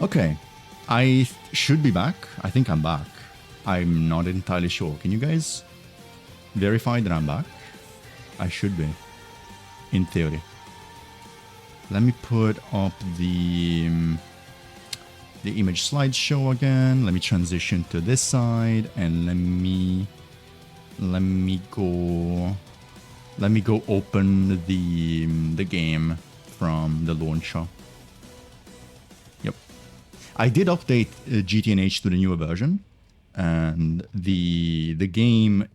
Okay, I should be back. I think I'm back. I'm not entirely sure. Can you guys verify that I'm back? I should be, in theory. Let me put up the image slideshow again. Let me transition to this side and let me go open the game from the launcher. Yep, I did update GTNH to the newer version, and the game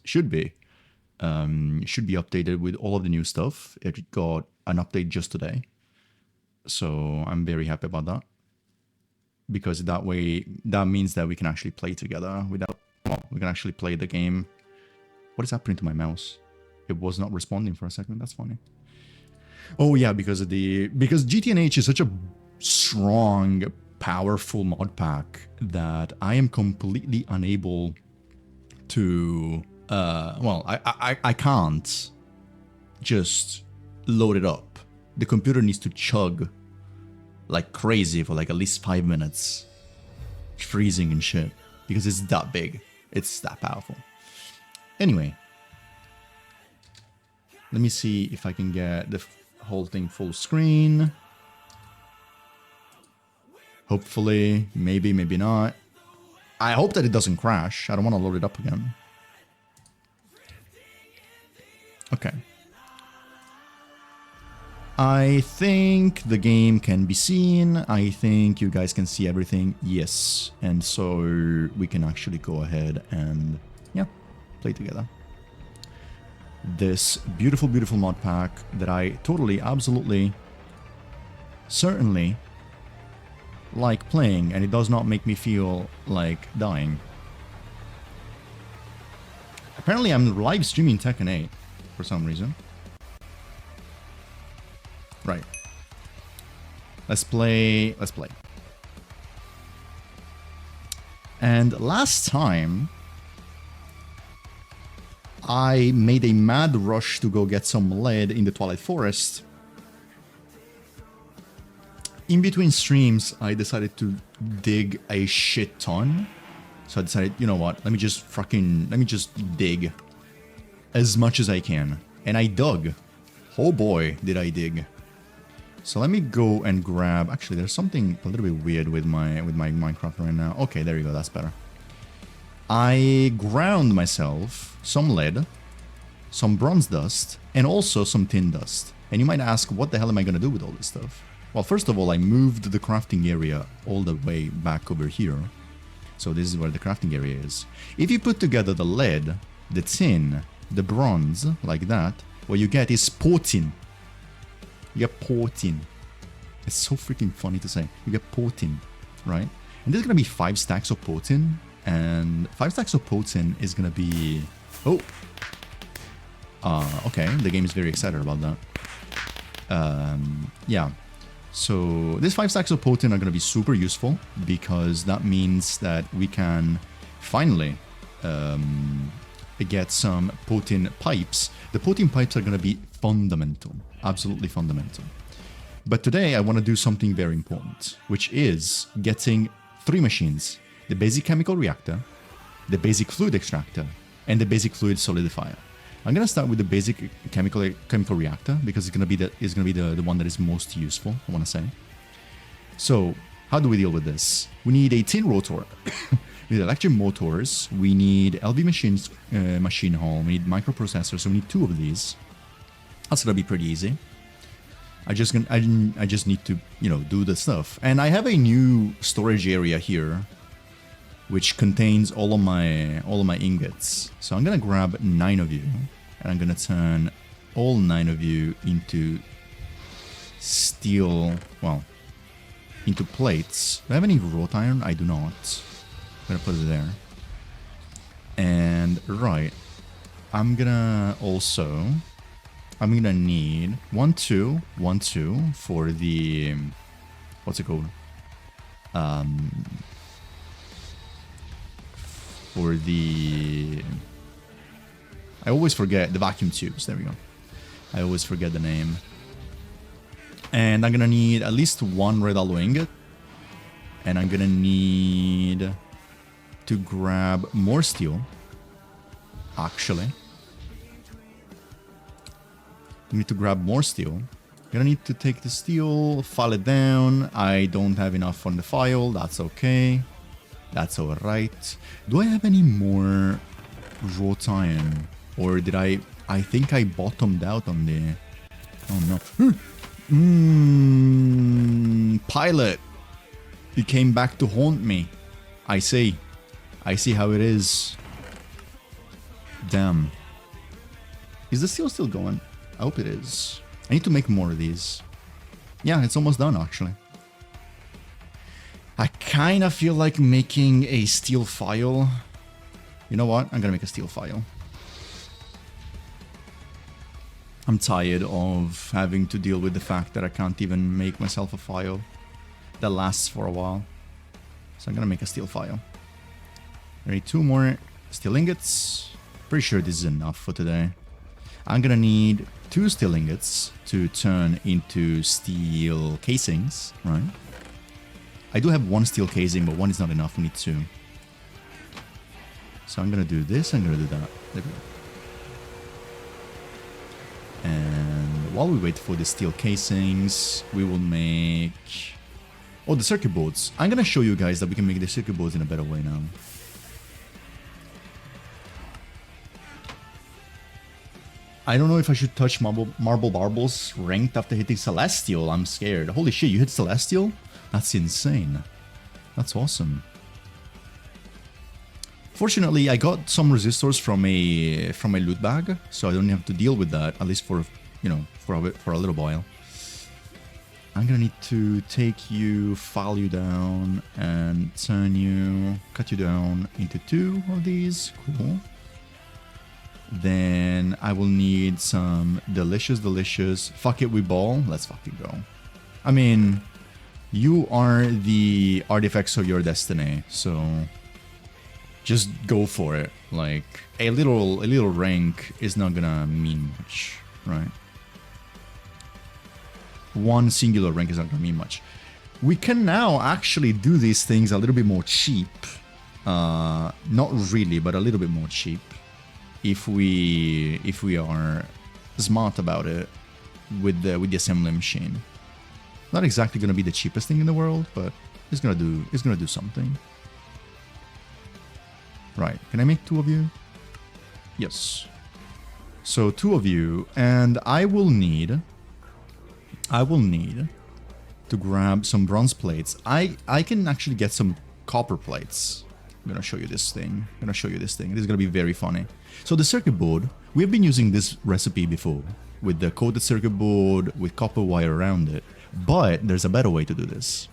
should be updated with all of the new stuff. It got an update just today, so I'm very happy about that, because that means that we can actually play together without, well, we can actually play the game. What is happening to my mouse? It was not responding for a second. That's funny. Oh yeah, because GTNH is such a strong, powerful mod pack that I am completely unable to well, I can't just load it up. The computer needs to chug like crazy for like at least 5 minutes, freezing and shit, because it's that big. It's that powerful. Anyway, let me see if I can get the whole thing full screen. Hopefully, maybe not. I hope that it doesn't crash. I don't want to load it up again. Okay. I think the game can be seen. I think you guys can see everything. Yes. And so we can actually go ahead and, yeah, play together. This beautiful, beautiful mod pack that I totally, absolutely, certainly like playing, and it does not make me feel like dying. Apparently I'm live streaming Tekken 8 for some reason. Right. Let's play. And last time I made a mad rush to go get some lead in the Twilight Forest. In between streams, I decided to dig a shit ton. So I decided, you know what, let me just dig as much as I can. And I dug. Oh boy, did I dig. So let me go and grab, actually there's something a little bit weird with my Minecraft right now. Okay, there you go, that's better. I ground myself some lead, some bronze dust, and also some tin dust. And you might ask, what the hell am I going to do with all this stuff? Well, first of all, I moved the crafting area all the way back over here. So this is where the crafting area is. If you put together the lead, the tin, the bronze, like that, what you get is potin. You get potin. It's so freaking funny to say. You get potin, right? And there's going to be 5 stacks of potin. And 5 stacks of potin is going to be... Oh! Okay, the game is very excited about that. Yeah. So these 5 stacks of potin are going to be super useful, because that means that we can finally get some potin pipes. The potin pipes are going to be fundamental, absolutely fundamental. But today I want to do something very important, which is getting 3 machines: the basic chemical reactor, the basic fluid extractor, and the basic fluid solidifier. I'm gonna start with the basic chemical reactor, because it's gonna be the one that is most useful, I want to say. So how do we deal with this? We need a tin rotor, we need electric motors, we need LV machines, machine hall, we need microprocessors. So we need 2 of these. That's gonna be pretty easy. I just need to, you know, do the stuff. And I have a new storage area here, which contains all of my ingots. So I'm gonna grab 9 of you, and I'm gonna turn all 9 of you into steel, well, into plates. Do I have any wrought iron? I do not. I'm gonna put it there. And right, I'm gonna need 1, 2, 1, 2 for the, what's it called? For the... I always forget the vacuum tubes. There we go. I always forget the name. And I'm gonna need at least 1 red alloy ingot. And I'm gonna need to grab more steel. Actually. I need to grab more steel. Gonna need to take the steel, file it down. I don't have enough on the file. That's okay. That's alright. Do I have any more wrought iron? Or did I think I bottomed out on the... Oh no. Pilot. You came back to haunt me. I see. I see how it is. Damn. Is the steel still going? I hope it is. I need to make more of these. Yeah, it's almost done, actually. I kind of feel like making a steel file. You know what? I'm gonna make a steel file. I'm tired of having to deal with the fact that I can't even make myself a file that lasts for a while. So I'm gonna make a steel file. I need 2 more steel ingots. Pretty sure this is enough for today. I'm gonna need 2 steel ingots to turn into steel casings, right? I do have 1 steel casing, but 1 is not enough. We need 2. So I'm gonna do this, I'm gonna do that. There we go. And while we wait for the steel casings, we will make... Oh, the circuit boards. I'm gonna show you guys that we can make the circuit boards in a better way now. I don't know if I should touch Marble Marbles ranked after hitting Celestial. I'm scared. Holy shit, you hit Celestial? That's insane. That's awesome. Fortunately, I got some resistors from a loot bag, so I don't have to deal with that, at least for, you know, for a little while. I'm gonna need to take you, file you down, and turn you, cut you down into 2 of these. Cool. Then I will need some delicious. Fuck it, we ball. Let's fucking go. I mean, you are the artifacts of your destiny, so just go for it. Like a little rank is not gonna mean much, right? 1 singular rank is not gonna mean much. We can now actually do these things a little bit more cheap. Not really, but a little bit more cheap. If we are smart about it with the assembly machine. Not exactly gonna be the cheapest thing in the world, but it's gonna do something. Right, can I make 2 of you? Yes. So 2 of you, and I will need to grab some bronze plates. I can actually get some copper plates. I'm gonna show you this thing. This is gonna be very funny. So the circuit board, we have been using this recipe before with the coated circuit board with copper wire around it, but there's a better way to do this.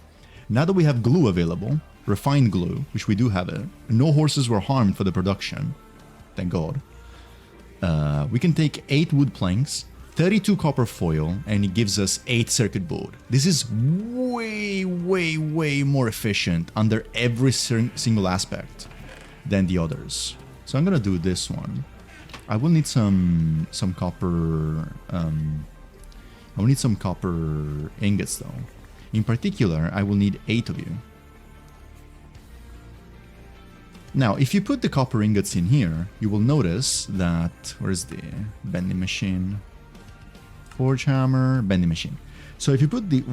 Now that we have glue available, refined glue, which we do have it, no horses were harmed for the production, thank God. We can take 8 wood planks, 32 copper foil, and it gives us 8 circuit board. This is way more efficient under every single aspect than the others. So I'm gonna do this one. I will need some copper. I will need some copper ingots though. In particular, I will need 8 of you. Now, if you put the copper ingots in here, you will notice that where's the bending machine? Forge hammer, bending machine. So if you put the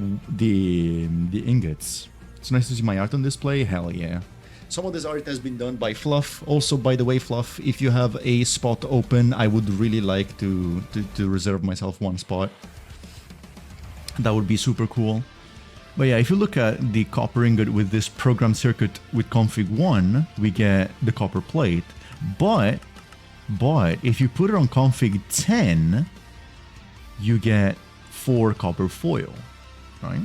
ingots, it's nice to see my art on display. Hell yeah. Some of this art has been done by Fluff. Also, by the way, Fluff, if you have a spot open, I would really like to reserve myself 1 spot. That would be super cool. But yeah, if you look at the copper ingot with this program circuit with config 1, we get the copper plate. But if you put it on config 10, you get 4 copper foil, right?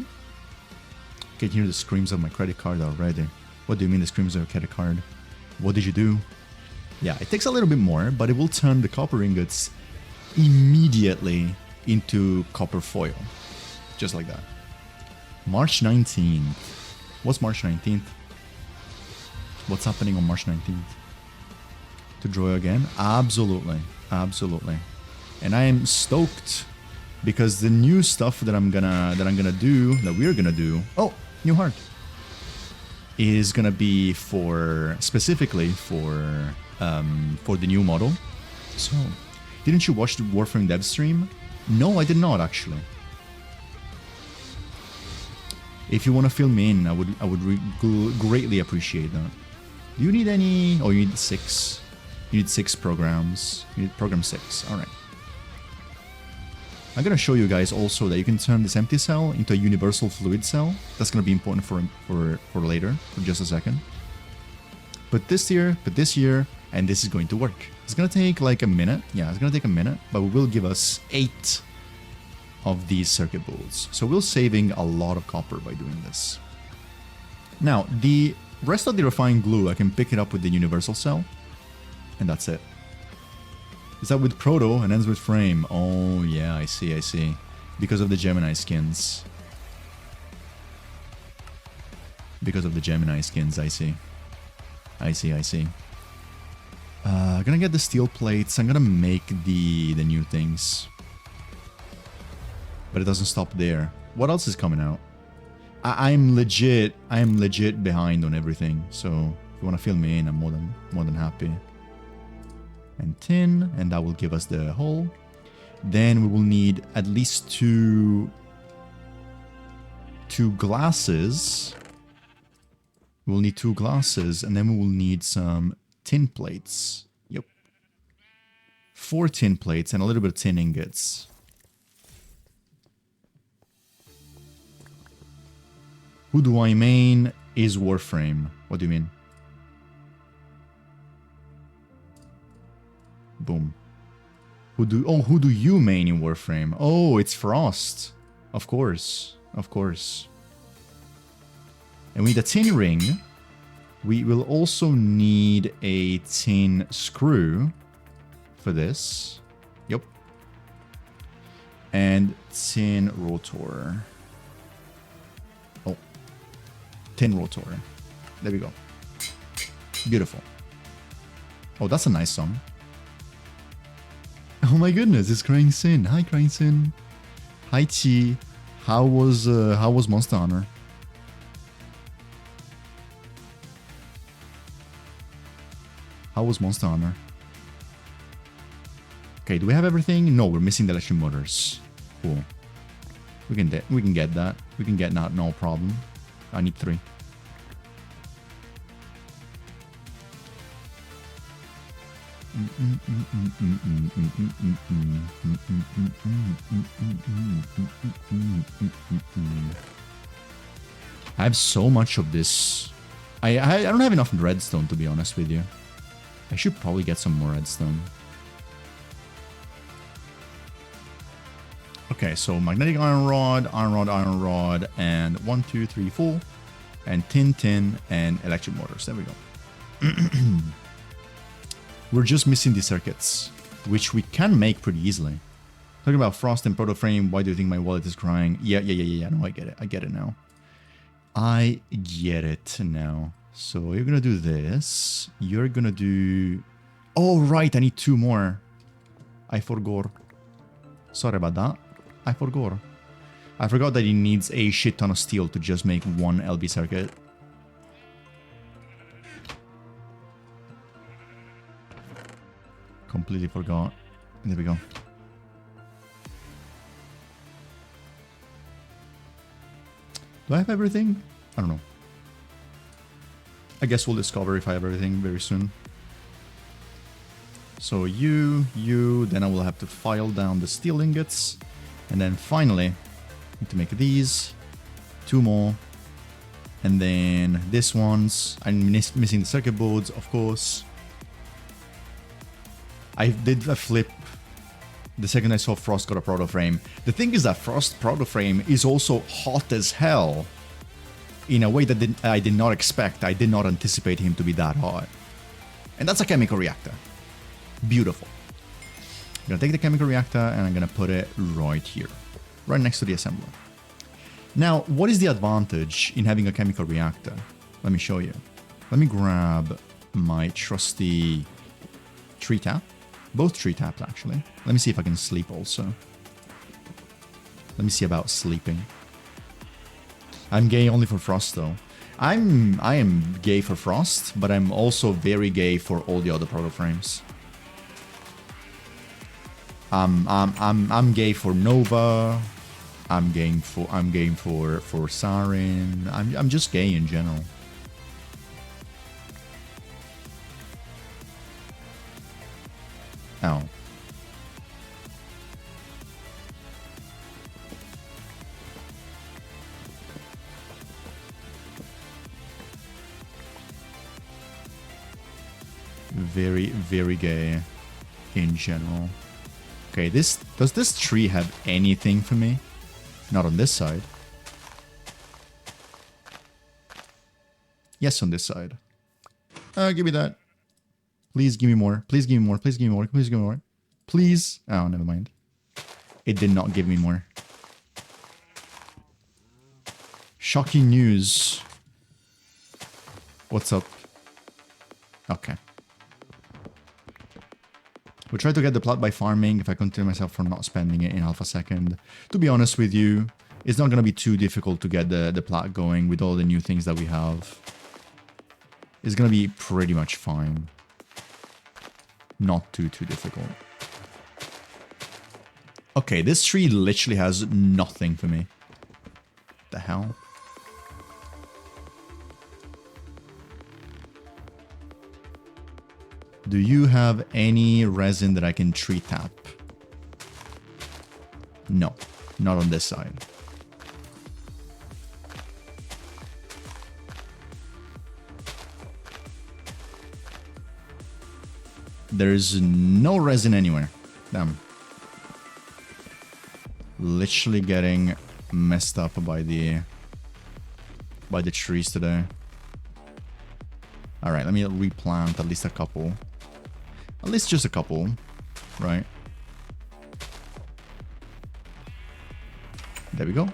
I can hear the screams of my credit card already. What do you mean the screams of your credit card? What did you do? Yeah, it takes a little bit more, but it will turn the copper ingots immediately into copper foil. Just like that. March 19th. What's March 19th? What's happening on March 19th? To draw again? Absolutely. Absolutely. And I am stoked because the new stuff that we're gonna do. Oh, new heart. is gonna be specifically for the new model. So, didn't you watch the Warframe dev stream? No, I did not actually. If you want to fill me in, I would greatly appreciate that. Do you need any? Oh, you need 6. You need 6 programs. You need program 6. All right. I'm gonna show you guys also that you can turn this empty cell into a universal fluid cell. That's gonna be important for later, for just a second. Put this here, and this is going to work. It's gonna take like a minute. Yeah, it's gonna take a minute, but it will give us 8 of these circuit boards. So we're saving a lot of copper by doing this. Now, the rest of the refined glue, I can pick it up with the universal cell, and that's it. Is that with Proto and ends with Frame? Oh, yeah, I see. Because of the Gemini skins. I see. I'm gonna get the steel plates. I'm gonna make the new things. But it doesn't stop there. What else is coming out? I'm legit behind on everything. So if you want to fill me in, I'm more than happy. And tin, and that will give us the hole. Then we will need at least two glasses. We'll need 2 glasses, and then we will need some tin plates. Yep. 4 tin plates and a little bit of tin ingots. Who do I main is Warframe. What do you mean? Boom. Who do you main in Warframe? Oh, it's Frost. Of course. And we need a tin ring. We will also need a tin screw for this. Yep. And tin rotor. Oh. Tin rotor. There we go. Beautiful. Oh, that's a nice song. Oh my goodness, it's Crying Sin. Hi, Crying Sin. Hi, Chi. How was Monster Hunter? How was Monster Hunter? Okay, do we have everything? No, we're missing the electric motors. Cool. We can get that. We can get that, no problem. I need 3. I have so much of this. I don't have enough redstone, to be honest with you. I should probably get some more redstone. Okay, so magnetic iron rod, and 1, 2, 3, 4, and tin, and electric motors. There we go. We're just missing the circuits, which we can make pretty easily. Talking about Frost and Proto Frame, why do you think my wallet is crying? Yeah, no, I get it. I get it now. So you're gonna do this. You're gonna do... Oh, right, I need 2 more. I forgot. Sorry about that. I forgot that he needs a shit ton of steel to just make 1 LB circuit. Completely forgot. There we go. Do I have everything? I don't know. I guess we'll discover if I have everything very soon. So you, then I will have to file down the steel ingots. And then finally, need to make these. 2 more. And then this ones. I'm missing the circuit boards, of course. I did a flip the second I saw Frost got a proto frame. The thing is that Frost proto frame is also hot as hell in a way that I did not expect. I did not anticipate him to be that hot. And that's a chemical reactor. Beautiful. I'm gonna take the chemical reactor and I'm gonna put it right here, right next to the assembler. Now, what is the advantage in having a chemical reactor? Let me show you. Let me grab my trusty tree tap. Both tree taps, actually. Let me see if I can sleep also. Let me see about sleeping. I'm gay only for Frost, though. I am gay for Frost, but I'm also very gay for all the other proto frames. I'm gay for Nova. I'm game for Sarin. I'm just gay in general. Oh. Very, very gay in general. Okay, does this tree have anything for me? Not on this side. Yes, on this side. Give me that. Please give me more. Please give me more. Please give me more. Please give me more. Please. Oh, never mind. It did not give me more. Shocking news. What's up? Okay. We'll try to get the plot by farming if I contain myself from not spending it in half a second. To be honest with you, it's not going to be too difficult to get the plot going with all the new things that we have. It's going to be pretty much fine. Not too difficult. Okay, this tree literally has nothing for me. The hell? Do you have any resin that I can tree tap? No, not on this side. There's no resin anywhere. Damn. Literally getting messed up by the trees today. Alright, let me replant at least a couple. At least just a couple, right? There we go.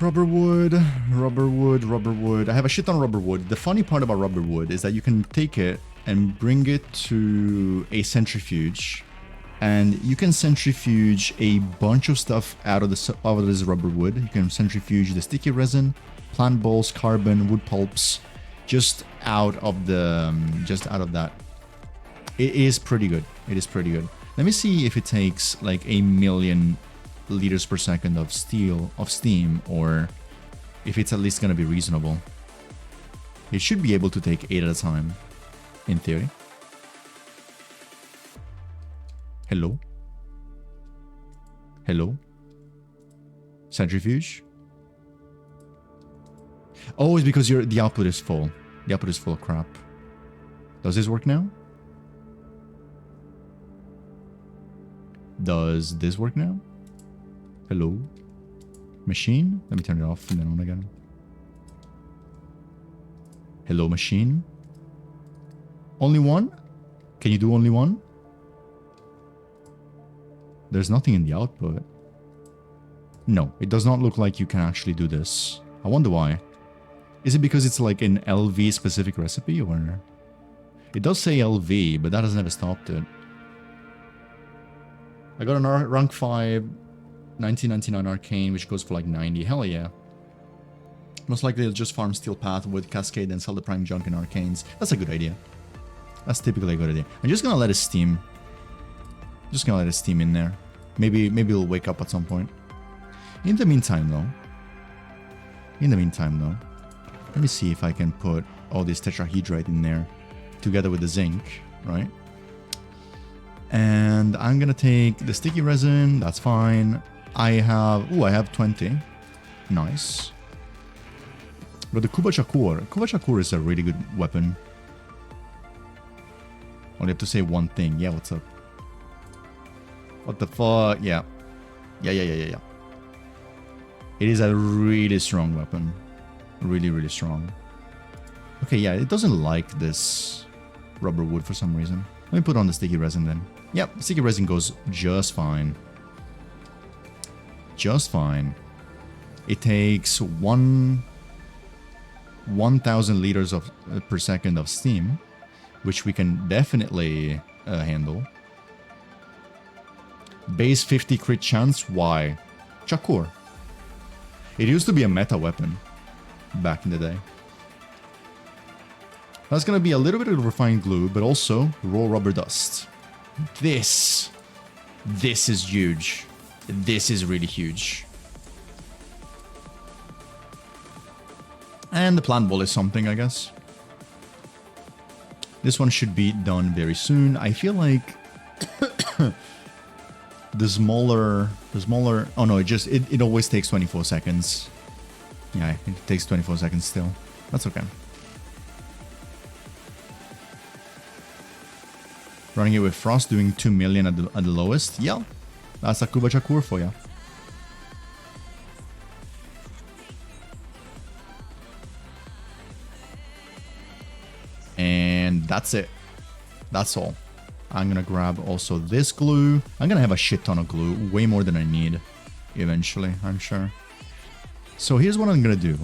Rubber wood, rubber wood, rubber wood. I have a shit ton of rubber wood. The funny part about rubber wood is that you can take it and bring it to a centrifuge, and you can centrifuge a bunch of stuff out of this rubber wood. You can centrifuge the sticky resin, plant balls, carbon, wood pulps, just out of that. It is pretty good. It is pretty good. Let me see if it takes like 1,000,000 liters per second of steam, or if it's at least gonna be reasonable. It should be able to take 8 at a time, in theory. Hello? Hello? Centrifuge? Oh, it's because the output is full. The output is full of crap. Does this work now? Does this work now? Hello? Machine? Let me turn it off and then on again. Hello, machine? Only one? Can you do only one? There's nothing in the output. No, it does not look like you can actually do this. I wonder why. Is it because it's like an LV specific recipe, or? It does say LV, but that has never stopped it. I got an rank 5 1999 arcane, which goes for like 90. Hell yeah. Most likely they'll just farm Steel Path with Cascade and sell the prime junk in arcanes. That's a good idea. That's typically a good idea. I'm just gonna let it steam. Just gonna let it steam in there. Maybe it'll wake up at some point. In the meantime though, let me see if I can put all this tetrahedrite in there together with the zinc, right? And I'm gonna take the sticky resin, that's fine. I have 20. Nice. But the Kubachakur is a really good weapon. Only have to say one thing. Yeah, what's up? What the fuck? Yeah. Yeah. It is a really strong weapon. Really, really strong. Okay, yeah, it doesn't like this rubber wood for some reason. Let me put on the sticky resin then. Yep, sticky resin goes just fine. Just fine. It takes 1,000 liters per second of steam, which we can definitely handle. Base 50 crit chance, why? Chakur. It used to be a meta weapon. back in the day. That's gonna be a little bit of refined glue, but also raw rubber dust. This is huge. This is really huge. And the plant ball is something, I guess. This one should be done very soon. I feel like the smaller, oh no, it always takes 24 seconds. Yeah, it takes 24 seconds still. That's okay. Running it with Frost, doing 2 million at the lowest. Yeah, that's a Kuba Chakur for you. And that's it. That's all. I'm gonna grab also this glue. I'm gonna have a shit ton of glue, way more than I need eventually, I'm sure. So here's what I'm gonna do.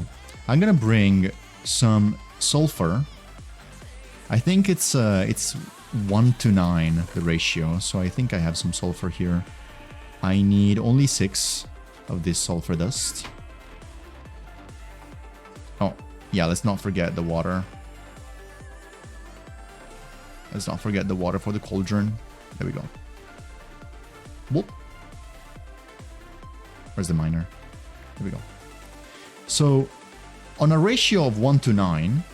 I'm gonna bring some sulfur. I think it's 1 to 9, the ratio, so I think I have some sulfur here. I need only 6 of this sulfur dust. Oh, yeah, let's not forget the water. Let's not forget the water for the cauldron. There we go. Whoop. Where's the miner? There we go. So, on a ratio of 1 to 9,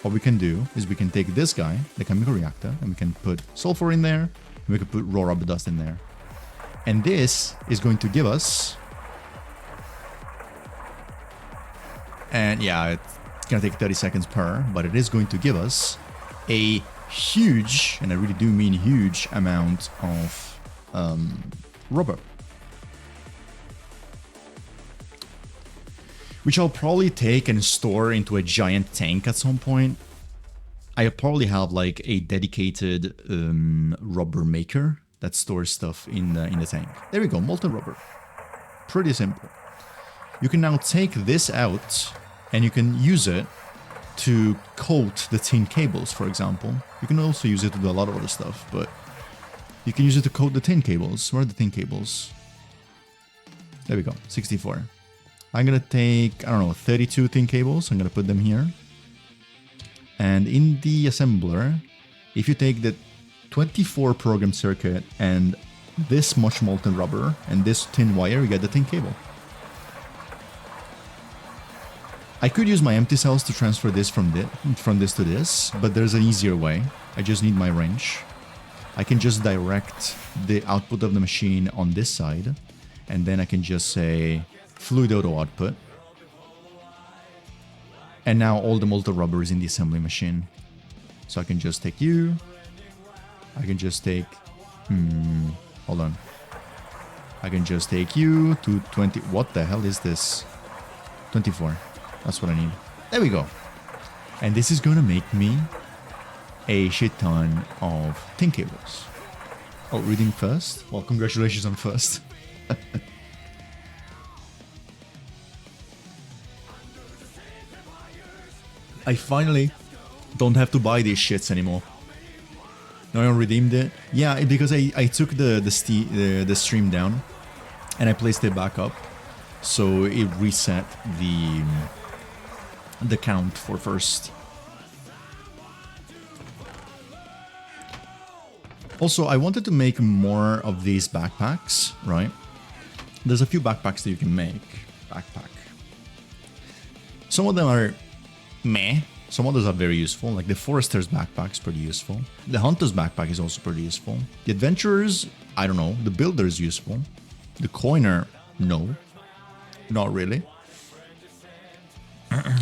what we can do is we can take this guy, the chemical reactor, and we can put sulfur in there, and we can put raw rubber dust in there. And this is going to give us... And yeah, it's gonna take 30 seconds per, but it is going to give us a huge, and I really do mean huge, amount of rubber. Which I'll probably take and store into a giant tank at some point. I'll probably have like a dedicated rubber maker that stores stuff in the tank. There we go, molten rubber. Pretty simple. You can now take this out and you can use it to coat the tin cables, for example. You can also use it to do a lot of other stuff, but you can use it to coat the tin cables. Where are the tin cables? There we go, 64. I'm gonna take, I don't know, 32 tin cables. I'm gonna put them here. And in the assembler, if you take the 24 program circuit and this much molten rubber and this tin wire, you get the tin cable. I could use my empty cells to transfer this from this to this, but there's an easier way. I just need my wrench. I can just direct the output of the machine on this side, and then I can just say fluid auto output. And now all the molten rubber is in the assembly machine. So I can just take you. I can just take... hold on. I can just take you to 20... What the hell is this? 24. That's what I need. There we go. And this is going to make me a shit ton of tin cables. Oh, reading first? Well, congratulations on first. I finally don't have to buy these shits anymore. No, I redeemed it. Yeah, because I took the stream down and I placed it back up, so it reset the count for first. Also, I wanted to make more of these backpacks, right? There's a few backpacks that you can make. Backpack. Some of them are meh. Some others are very useful, like the Forester's backpack is pretty useful. The Hunter's backpack is also pretty useful. The Adventurer's, I don't know. The Builder's useful. The Coiner, no. Not really.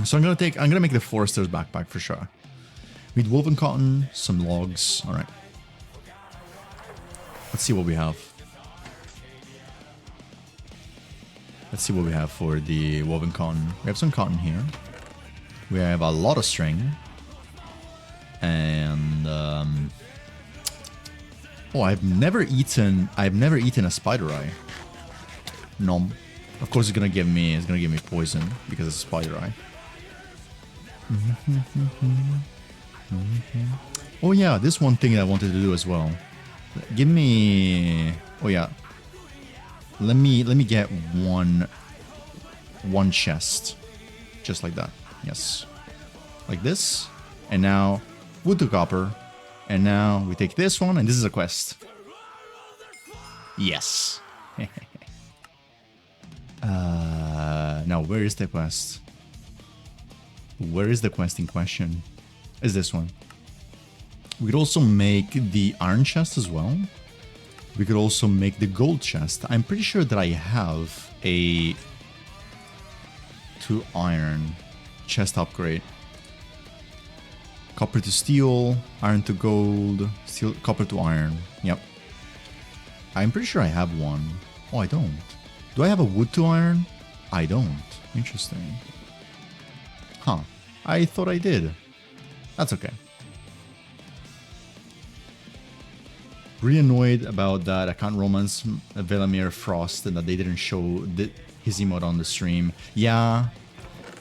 So I'm gonna make the Forester's backpack for sure. With woven cotton, some logs. Alright. Let's see what we have. Let's see what we have for the woven cotton. We have some cotton here. We have a lot of string. And oh, I've never eaten a spider eye. Nom. Of course it's gonna give me poison because it's a spider eye. Oh yeah, this one thing I wanted to do as well. Give me... Oh yeah. Let me get one chest. Just like that. Yes. Like this. And now wood to copper. And now we take this one, and this is a quest. Yes. Now where is the quest? Where is the quest in question? Is this one. We could also make the iron chest as well. We could also make the gold chest. I'm pretty sure that I have a 2 iron chest upgrade. Copper to steel, iron to gold, steel, copper to iron. Yep. I'm pretty sure I have one. Oh, I don't. Do I have a wood to iron? I don't. Interesting. Huh. I thought I did. That's okay. Really annoyed about that. I can't romance Velamir Frost and that they didn't show his emote on the stream. Yeah.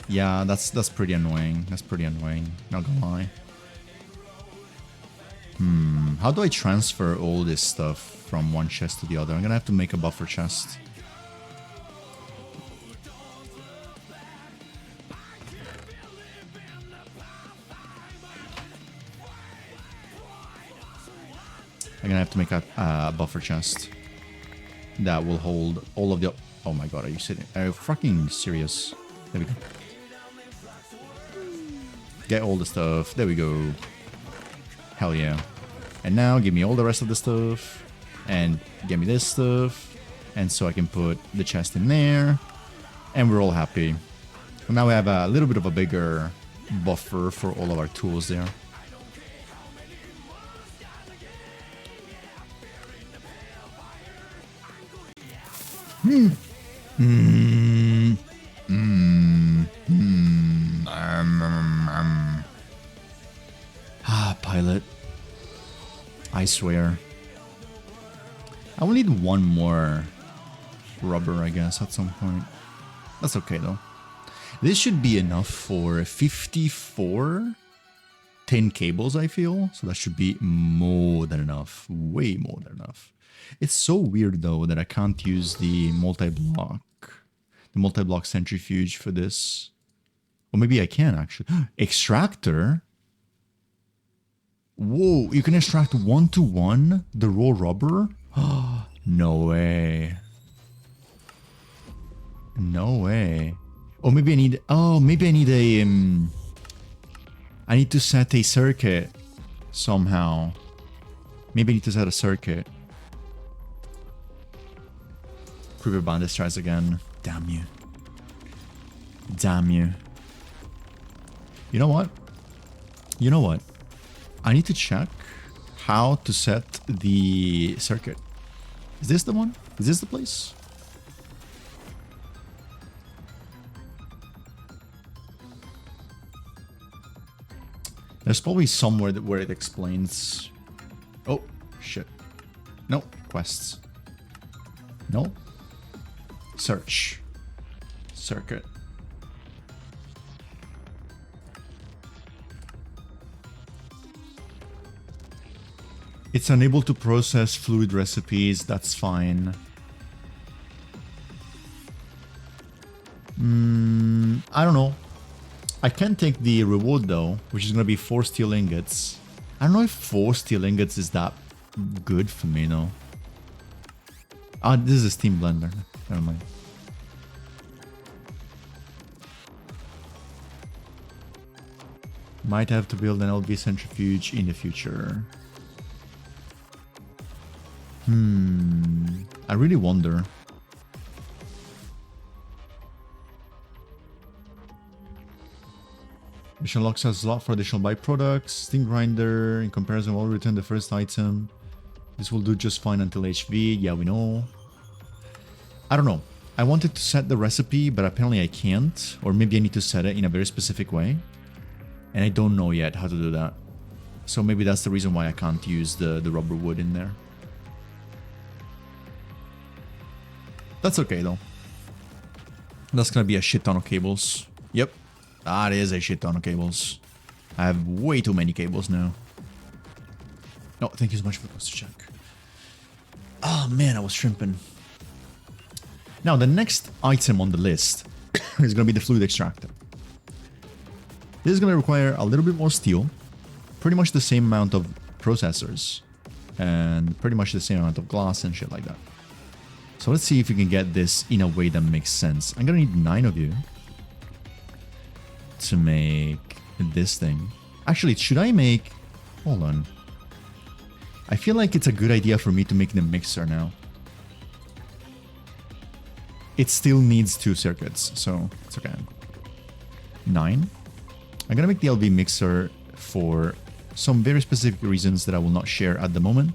Yeah, that's pretty annoying. That's pretty annoying. Not gonna lie. How do I transfer all this stuff from one chest to the other? I'm gonna have to make a buffer chest. I'm gonna have to make a buffer chest that will hold all of the... Oh my god, are you sitting? Are you fucking serious? There we go. Get all the stuff. There we go. Hell yeah. And now give me all the rest of the stuff. And give me this stuff. And so I can put the chest in there. And we're all happy. So now we have a little bit of a bigger buffer for all of our tools there. Pilot. I swear. I will need one more rubber, I guess, at some point. That's okay, though. This should be enough for 54 tin cables, I feel. So that should be more than enough. Way more than enough. It's so weird, though, that I can't use the multi-block centrifuge for this. Or maybe I can, actually. Extractor? Whoa, you can extract 1-to-1 the raw rubber? No way. No way. Or maybe I need... Oh, maybe I need a... I need to set a circuit somehow. Maybe I need to set a circuit. Creeper Bandit tries again. Damn you. Damn you. You know what? You know what? I need to check how to set the circuit. Is this the one? Is this the place? There's probably somewhere where it explains. Oh, shit. No, quests. No. Search. Circuit. It's unable to process fluid recipes, that's fine. I don't know. I can take the reward though, which is gonna be 4 steel ingots. I don't know if 4 steel ingots is that good for me, no. Ah, this is a steam blender. Never mind. Might have to build an LV centrifuge in the future. I really wonder. Mission locks has a lot for additional byproducts. Steam grinder, in comparison, will return the first item. This will do just fine until HV. Yeah, we know. I don't know. I wanted to set the recipe, but apparently I can't. Or maybe I need to set it in a very specific way. And I don't know yet how to do that. So maybe that's the reason why I can't use the rubber wood in there. That's okay, though. That's gonna be a shit ton of cables. Yep. That is a shit ton of cables. I have way too many cables now. No, thank you so much for the poster check. Oh, man, I was shrimping. Now, the next item on the list is gonna be the fluid extractor. This is going to require a little bit more steel. Pretty much the same amount of processors. And pretty much the same amount of glass and shit like that. So let's see if we can get this in a way that makes sense. I'm going to need 9 of you to make this thing. Actually, should I make... Hold on. I feel like it's a good idea for me to make the mixer now. It still needs 2 circuits, so it's okay. 9. I'm gonna make the LV mixer for some very specific reasons that I will not share at the moment,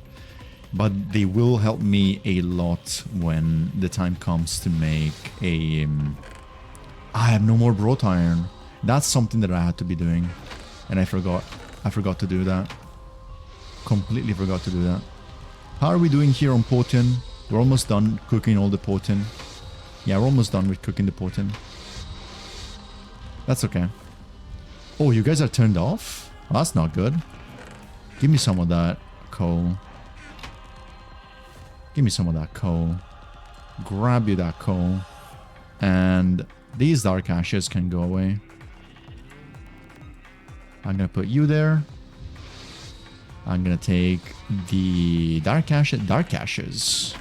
but they will help me a lot when the time comes to make a... I have no more brought iron. That's something that I had to be doing, and I forgot. I forgot to do that. Completely forgot to do that. How are we doing here on potin? We're almost done cooking all the potin. Yeah, we're almost done with cooking the potin. That's okay. Oh, you guys are turned off? Well, that's not good. Give me some of that coal. Give me some of that coal. Grab you that coal. And these dark ashes can go away. I'm gonna put you there. I'm gonna take the dark ashes.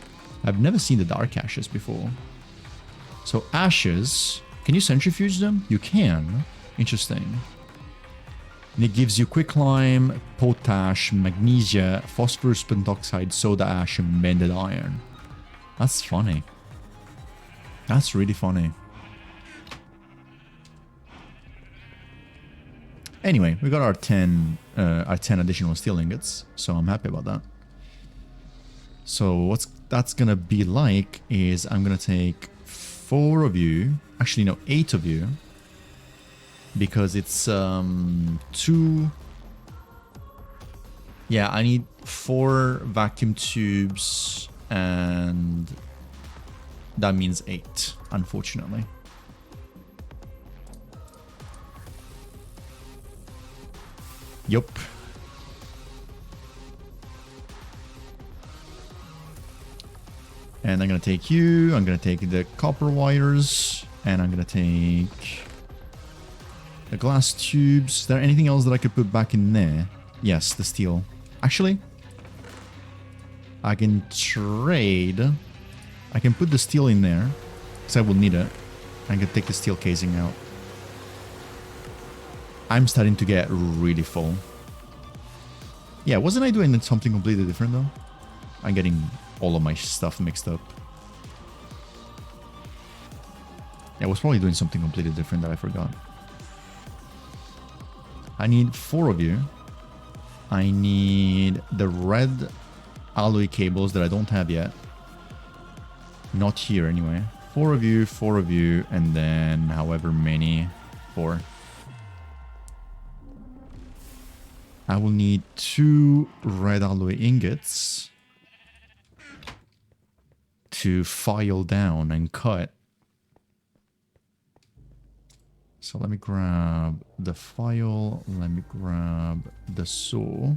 I've never seen the dark ashes before. So ashes, can you centrifuge them? You can. Interesting. And it gives you quicklime, potash, magnesia, phosphorus pentoxide, soda ash, and mended iron. That's funny. That's really funny. Anyway, we got our 10 additional steel ingots, so I'm happy about that. So what that's gonna be like is I'm gonna take 4 of you, actually no, 8 of you, because it's 2. Yeah, I need 4 vacuum tubes, and that means 8, unfortunately. Yup. And I'm gonna take you, I'm gonna take the copper wires, and I'm gonna take the glass tubes. Is there anything else that I could put back in there? Yes, the steel. Actually, I can trade. I can put the steel in there, because I will need it. I can take the steel casing out. I'm starting to get really full. Yeah, wasn't I doing something completely different though? I'm getting all of my stuff mixed up. Yeah, I was probably doing something completely different that I forgot. I need 4 of you. I need the red alloy cables that I don't have yet. Not here anyway. 4 of you, and then however many. 4. I will need 2 red alloy ingots to file down and cut. So let me grab the file, let me grab the saw.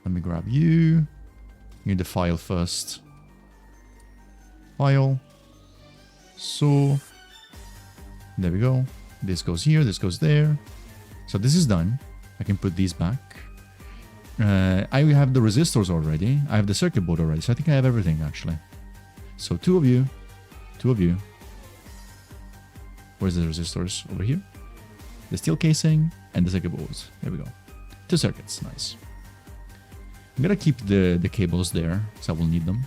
Let me grab you. Need the file first. File. Saw. There we go. This goes here, this goes there. So this is done. I can put these back. I have the resistors already. I have the circuit board already. So I think I have everything actually. So 2 of you. 2 of you. Where's the resistors? Over here. The steel casing and the circuit boards. There we go. 2 circuits. Nice. I'm gonna keep the cables there, so I will need them.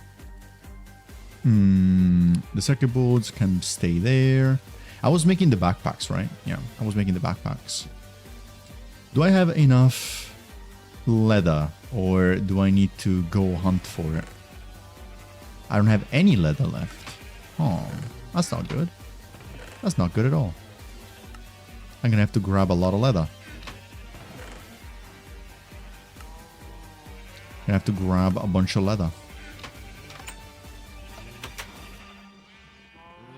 The circuit boards can stay there. I was making the backpacks, right? Yeah, I was making the backpacks. Do I have enough leather, or do I need to go hunt for it? I don't have any leather left. Oh, that's not good. That's not good at all. I'm gonna have to grab a lot of leather. I have to grab a bunch of leather.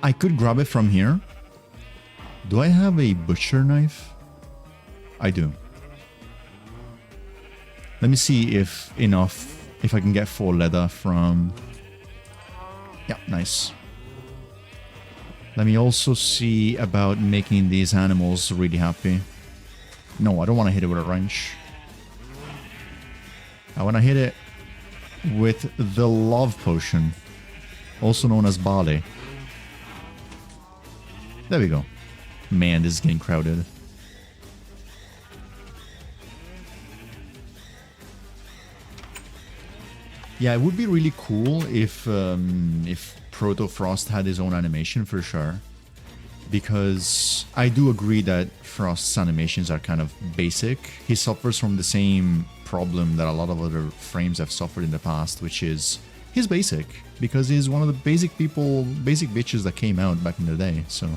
I could grab it from here. Do I have a butcher knife? I do. Let me see if I can get 4 leather from... Yeah, nice. Let me also see about making these animals really happy. No, I don't want to hit it with a wrench. I want to hit it with the love potion, also known as barley. There we go. Man, this is getting crowded. Yeah, it would be really cool if Proto Frost had his own animation for sure. Because I do agree that Frost's animations are kind of basic. He suffers from the same problem that a lot of other frames have suffered in the past, which is he's basic. Because he's one of the basic bitches that came out back in the day, so...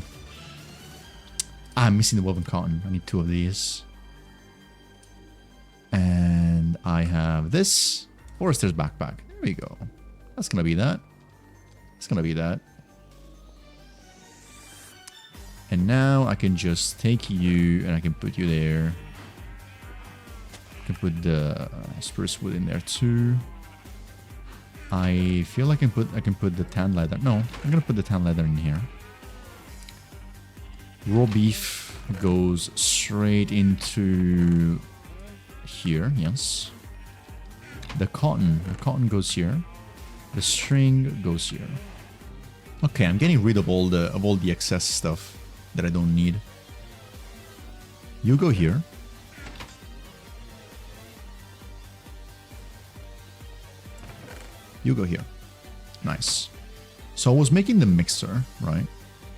I'm missing the woven cotton. I need 2 of these. And I have this. Forester's backpack. There we go. That's gonna be that. It's gonna be that. And now I can just take you and I can put you there. I can put the spruce wood in there too. I feel like I can put the tan leather. No, I'm gonna put the tan leather in here. Raw beef goes straight into here, yes. The cotton goes here. The string goes here. Okay, I'm getting rid of all the excess stuff that I don't need. You go here. You go here. Nice. So I was making the mixer, right?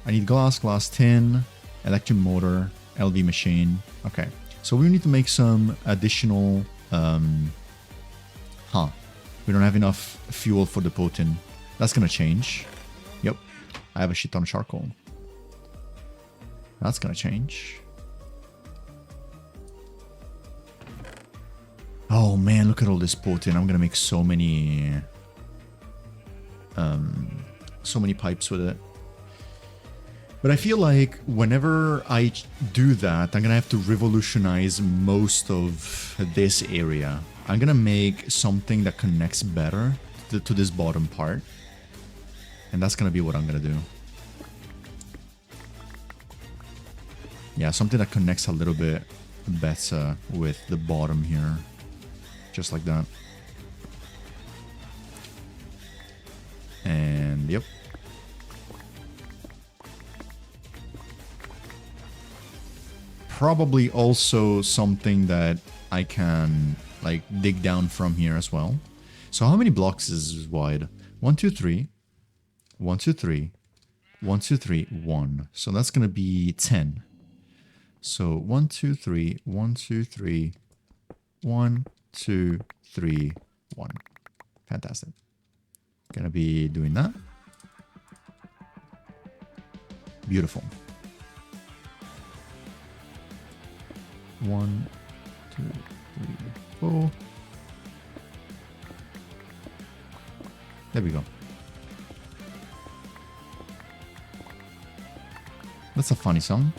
I need glass, tin, electric motor, LV machine. Okay. So we need to make some additional... We don't have enough fuel for the potent. That's gonna change. Yep. I have a shit ton of charcoal. That's gonna change. Oh man, look at all this potent. I'm gonna make so many pipes with it. But I feel like whenever I do that, I'm gonna have to revolutionize most of this area. I'm gonna make something that connects better to this bottom part. And that's gonna be what I'm gonna do. Yeah, something that connects a little bit better with the bottom here. Just like that. And yep. Probably also something that I can like dig down from here as well. So how many blocks is this wide? 1, 2, 3. 1, 2, 3. 1, 2, 3. 1. So that's gonna be 10. So 1, 2, 3. 1, 2, 3. 1, 2, 3. 1. Fantastic. Gonna be doing that. Beautiful. 1, 2, 3, 4. There we go. That's a funny song.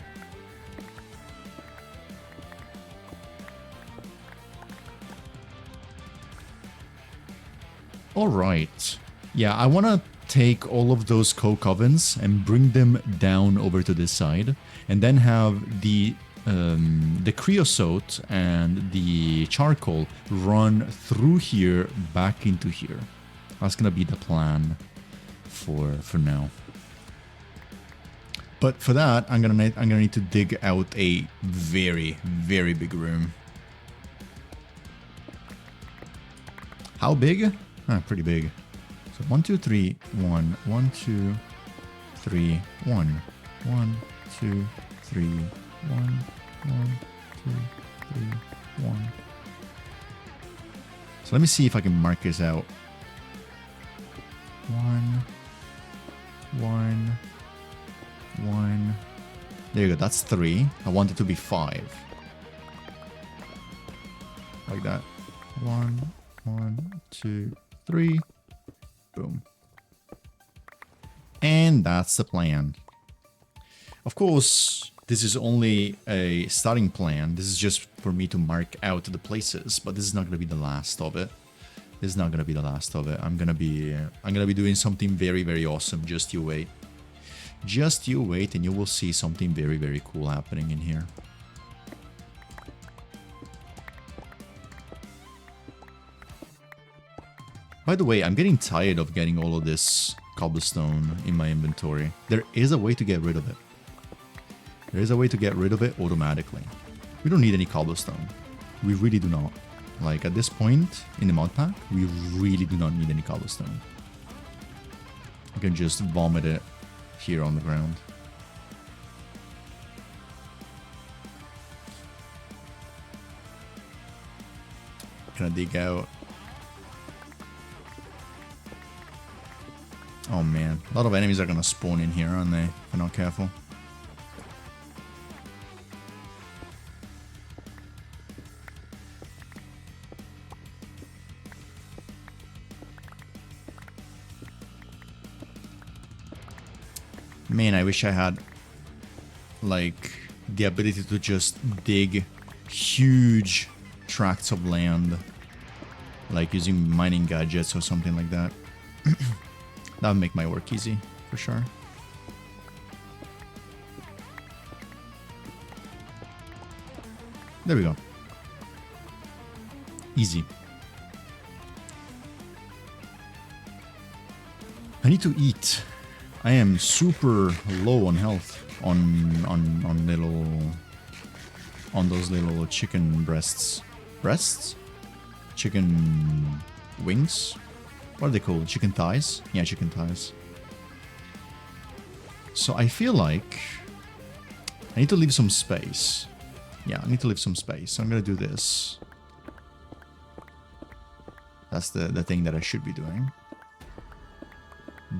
All right. Yeah, I want to take all of those coke ovens and bring them down over to this side, and then have the creosote and the charcoal run through here back into here. That's gonna be the plan for now. But for that, I'm gonna need to dig out a very, very big room. How big? Pretty big. So 1, 2, 3, 1, 1, 2, 3, 1, 1, 2, 3, 1, 1, 2, 3, 1. So let me see if I can mark this out. 1, 1, 1. There you go. That's 3. I want it to be 5. Like that. 1, 1, 2, 3. Boom. And that's the plan. Of course, this is only a starting plan. This is just for me to mark out the places, but this is not going to be the last of it. This is not going to be the last of it. I'm gonna be doing something very, very awesome. Just you wait. Just you wait and you will see something very, very cool happening in here. By the way, I'm getting tired of getting all of this cobblestone in my inventory. There is a way to get rid of it. There is a way to get rid of it automatically. We don't need any cobblestone. We really do not. Like, at this point in the mod pack, we really do not need any cobblestone. You can just vomit it here on the ground. Gonna dig out. Oh man, a lot of enemies are gonna spawn in here, aren't they? If we're not careful. Man, I wish I had, like, the ability to just dig huge tracts of land, like using mining gadgets or something like that. That would make my work easy, for sure. There we go. Easy. I need to eat. I am super low on health on those little chicken breasts. Breasts? Chicken wings? What are they called? Chicken thighs? Yeah, chicken thighs. So I feel like I need to leave some space. Yeah, I need to leave some space. So I'm gonna do this. That's the thing that I should be doing.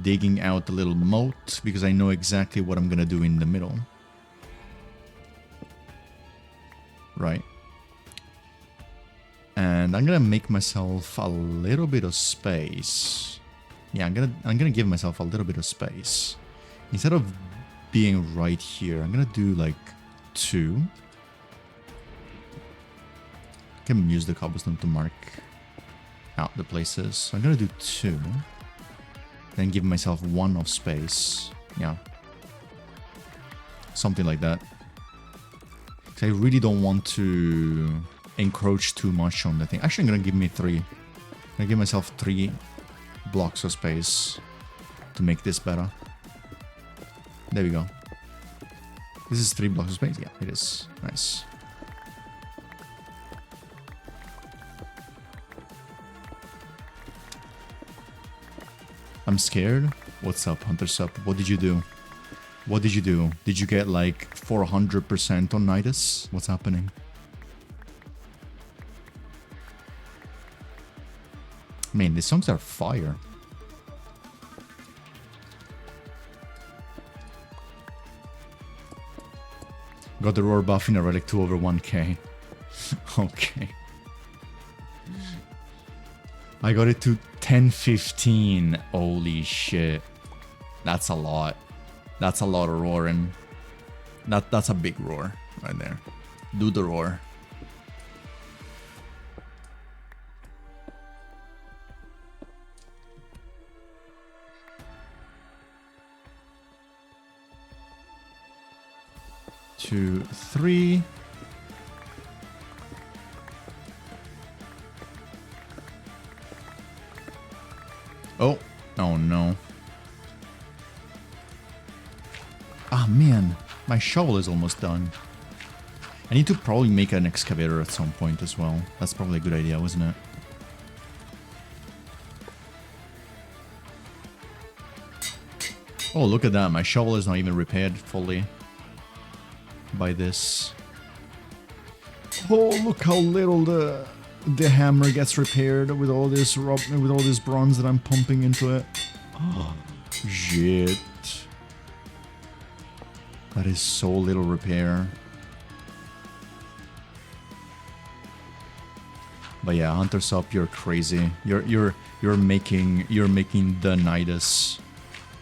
Digging out the little moat, because I know exactly what I'm gonna do in the middle. Right. And I'm gonna make myself a little bit of space. Yeah, I'm gonna give myself a little bit of space. Instead of being right here, I'm gonna do like 2. I can use the cobblestone to mark out the places. So I'm gonna do 2. Then give myself 1 of space. Yeah. Something like that. 'Cause I really don't want to encroach too much on the thing. Actually, I'm gonna give me 3. I'm gonna give myself 3 blocks of space to make this better. There we go. This is 3 blocks of space? Yeah, it is. Nice. I'm scared. What's up, Hunter Sup? What did you do? What did you do? Did you get like 400% on Nidus? What's happening? Man, these songs are fire. Got the roar buff in a relic 2 over 1k. Okay. I got it to 1015. Holy shit. That's a lot. That's a lot of roaring. That's a big roar right there. Do the roar. Two, 3. Oh, oh no. Ah, man. My shovel is almost done. I need to probably make an excavator at some point as well. That's probably a good idea, wasn't it? Oh, look at that. My shovel is not even repaired fully by this. Oh, look how little the hammer gets repaired with all this bronze that I'm pumping into it. Oh, shit. That is so little repair. But yeah, Hunter Sup, you're crazy. You're making the Nidus.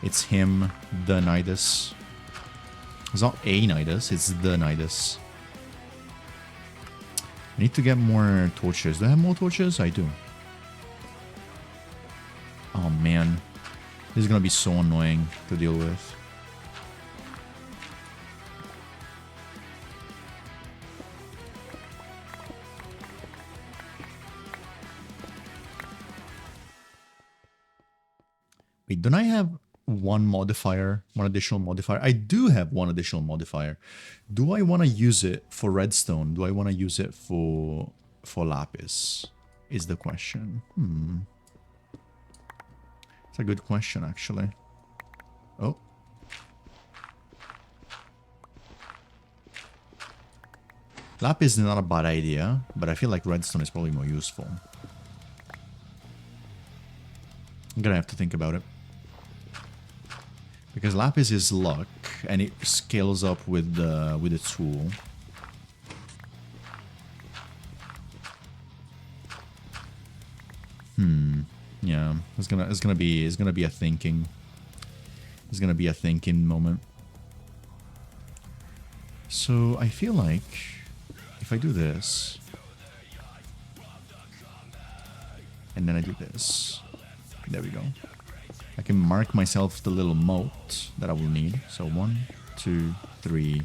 It's him, the Nidus. It's not a Nidus, it's the Nidus. I need to get more torches. Do I have more torches? I do. Oh man. This is gonna be so annoying to deal with. Wait, don't I have one modifier, one additional modifier? I do have one additional modifier. Do I want to use it for redstone? Do I want to use it for lapis? Is the question. It's a good question, actually. Oh. Lapis is not a bad idea, but I feel like redstone is probably more useful. I'm gonna have to think about it. Because lapis is luck, and it scales up with the tool. Yeah, it's gonna be a thinking. It's gonna be a thinking moment. So I feel like if I do this, and then I do this, there we go. I can mark myself the little moat that I will need. So 1, 2, 3,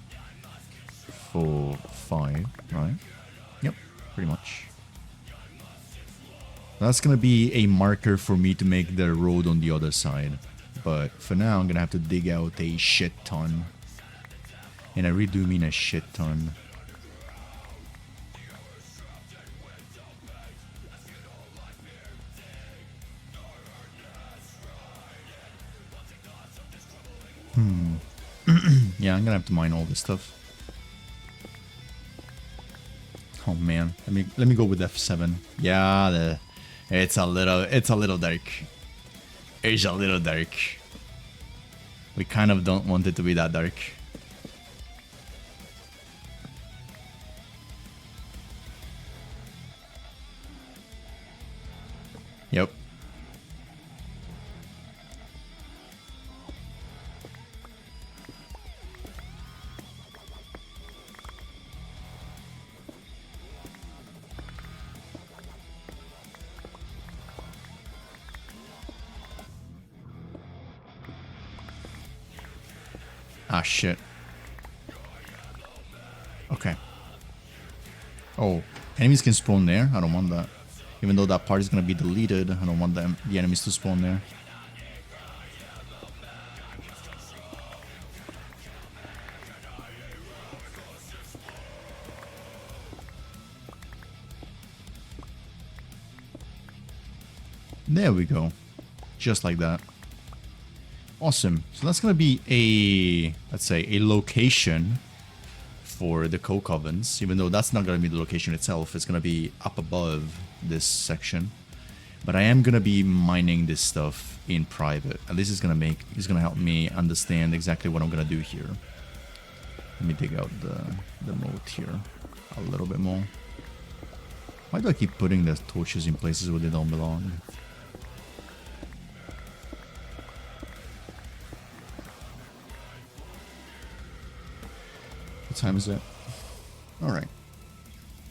4, 5, right? Yep, pretty much. That's gonna be a marker for me to make the road on the other side. But for now, I'm gonna have to dig out a shit ton. And I really do mean a shit ton. Yeah, I'm gonna have to mine all this stuff. Oh man, let me go with F7. Yeah, it's a little dark. It's a little dark. We kind of don't want it to be that dark. Yep. Ah, shit. Okay. Oh, enemies can spawn there? I don't want that. Even though that part is going to be deleted, I don't want the enemies to spawn there. There we go. Just like that. Awesome. So that's going to be a, let's say, a location for the coke ovens. Even though that's not going to be the location itself. It's going to be up above this section. But I am going to be mining this stuff in private. And this is going to help me understand exactly what I'm going to do here. Let me dig out the moat here a little bit more. Why do I keep putting the torches in places where they don't belong? What time is it? Alright.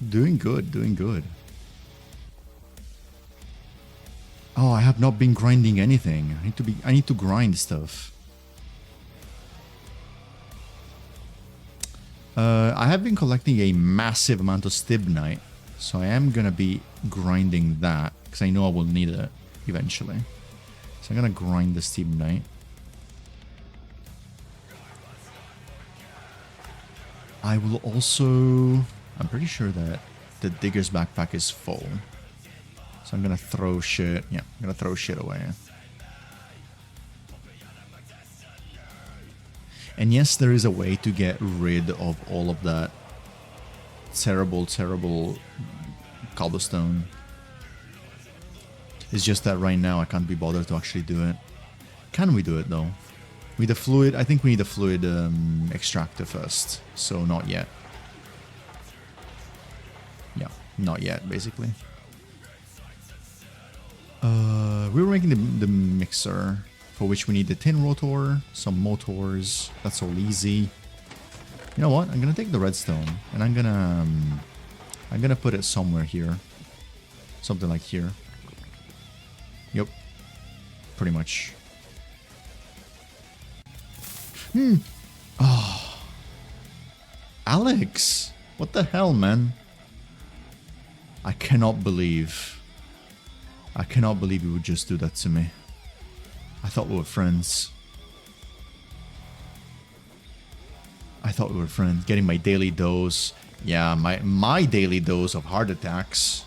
Doing good, doing good. Oh, I have not been grinding anything. I need to grind stuff. I have been collecting a massive amount of stibnite, so I am gonna be grinding that because I know I will need it eventually. So I'm gonna grind the stibnite. I will also... I'm pretty sure that the digger's backpack is full. So I'm gonna throw shit... Yeah, I'm gonna throw shit away. And yes, there is a way to get rid of all of that terrible, terrible cobblestone. It's just that right now I can't be bothered to actually do it. Can we do it though? With the fluid, I think we need a fluid extractor first. So not yet. Yeah, not yet, basically. We were making the mixer, for which we need the tin rotor, some motors. That's all easy. You know what? I'm gonna take the redstone and I'm gonna put it somewhere here, something like here. Yep, pretty much. Oh, Alex, what the hell, man? I cannot believe you would just do that to me. I thought we were friends. I thought we were friends. Getting my daily dose. Yeah, my daily dose of heart attacks.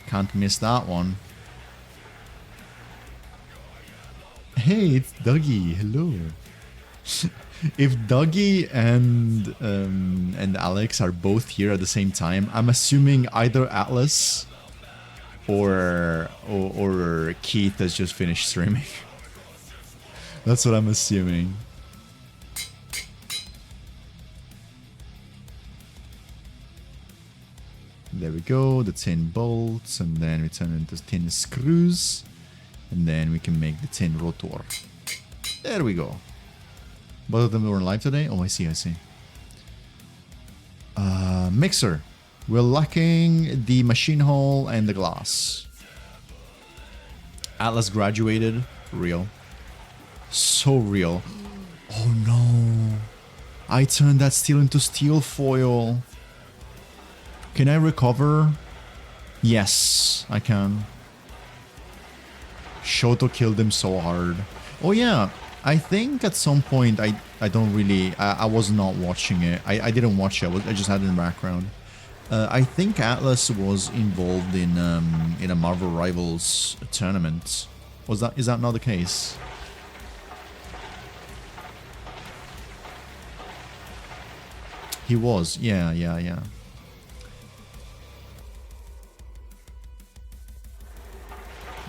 Can't miss that one. Hey, it's Dougie. Hello. If Dougie and Alex are both here at the same time, I'm assuming either Atlas or Keith has just finished streaming. That's what I'm assuming. There we go, the tin bolts, and then we turn into tin screws, and then we can make the tin rotor. There we go. Both of them were live today? Oh, I see, I see. Mixer. We're lacking the machine hole and the glass. Atlas graduated. Real. So real. Oh no. I turned that steel into steel foil. Can I recover? Yes, I can. Shoto killed him so hard. Oh yeah, I think at some point I don't really... I was not watching it. I didn't watch it. I just had it in the background. I think Atlas was involved in a Marvel Rivals tournament. Is that not the case? He was. Yeah.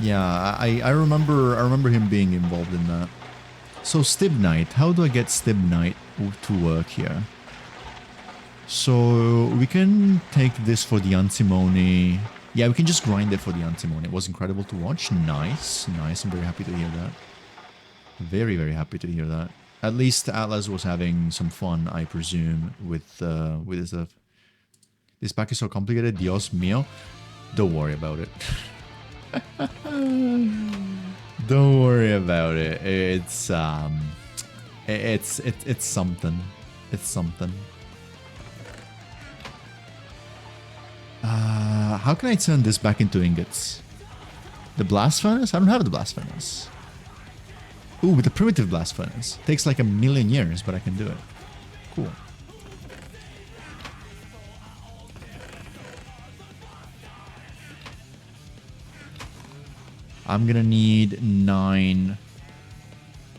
Yeah, I remember him being involved in that. So Stibnite, how do I get Stibnite to work here? So we can take this for the antimony. Yeah, we can just grind it for the antimony. It was incredible to watch. Nice. I'm very happy to hear that. Very happy to hear that. At least Atlas was having some fun, I presume, with his stuff. This pack is so complicated. Dios mío. Don't worry about it. Don't worry about it. It's something. It's something. How can I turn this back into ingots? The blast furnace? I don't have the blast furnace. Ooh, with the primitive blast furnace. Takes like 1,000,000 years, but I can do it. Cool. I'm gonna need 9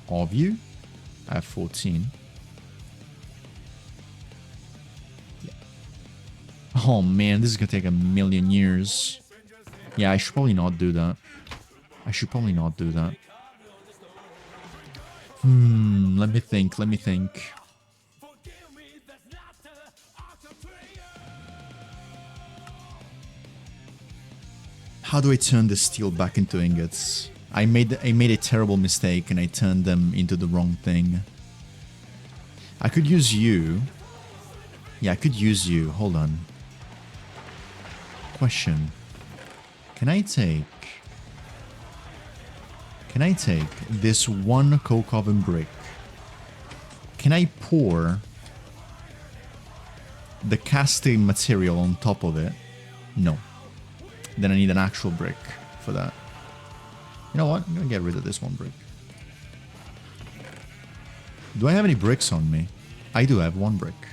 of you. I have 14. Yeah. Oh man, this is gonna take 1,000,000 years. Yeah, I should probably not do that. Let me think. How do I turn the steel back into ingots? I made a terrible mistake and I turned them into the wrong thing. I could use you. Yeah, I could use you. Hold on. Question. Can I take this one coke oven brick? Can I pour the casting material on top of it? No. Then I need an actual brick for that. You know what? I'm gonna get rid of this one brick. Do I have any bricks on me? I do have 1 brick.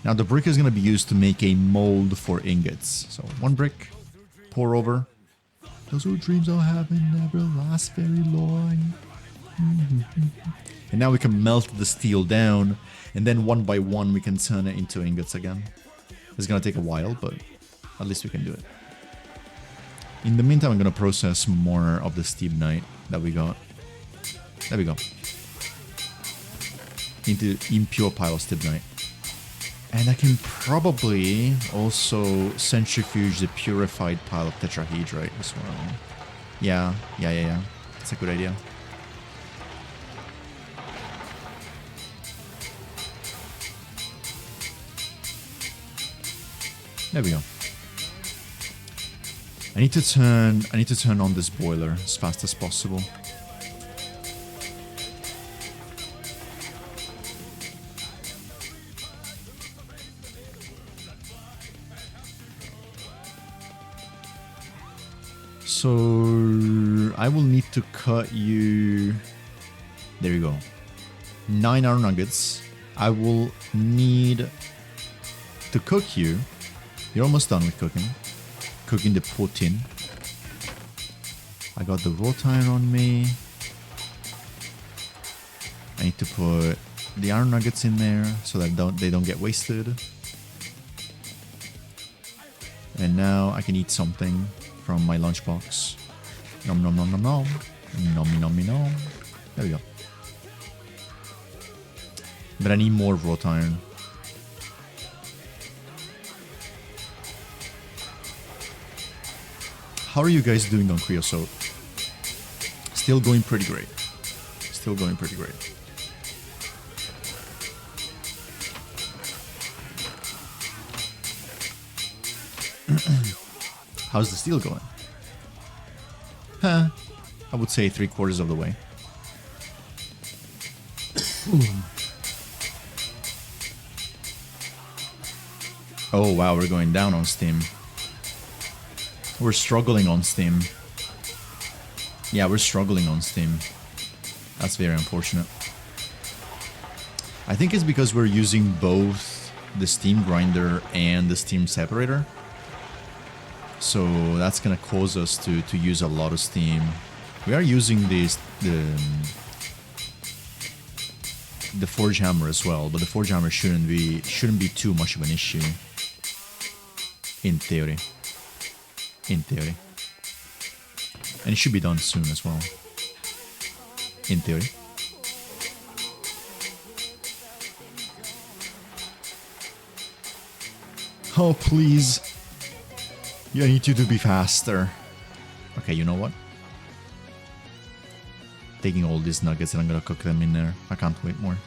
Now the brick is gonna be used to make a mold for ingots. So 1 brick, pour over. Those are dreams I'll have and never last very long. And now we can melt the steel down, and then 1 by 1 we can turn it into ingots again. It's gonna take a while, but at least we can do it. In the meantime, I'm gonna process more of the Stibnite that we got. There we go. Into impure pile of Stibnite. And I can probably also centrifuge the purified pile of tetrahedrite as well. Yeah. That's a good idea. There we go. I need to turn on this boiler as fast as possible. So I will need to cut you... There you go. 9 iron nuggets. I will need to cook you. You're almost done with cooking. Cooking the protein. I got the wrought iron on me. I need to put the iron nuggets in there so that they don't get wasted. And now I can eat something from my lunchbox. Nom nom nom nom nom. Nom nom nom. There we go. But I need more wrought iron. How are you guys doing on creosote? Still going pretty great. Still going pretty great. How's the steel going? Huh. I would say 3/4 of the way. Oh wow, we're going down on Steam. We're struggling on Steam. Yeah, we're struggling on Steam. That's very unfortunate. I think it's because we're using both the Steam grinder and the Steam separator. So that's gonna cause us to use a lot of Steam. We are using the Forge Hammer as well, but the Forge Hammer shouldn't be too much of an issue. In theory. In theory. And it should be done soon as well. In theory. Oh, please. I need you to be faster. Okay, you know what? Taking all these nuggets and I'm gonna cook them in there. I can't wait more.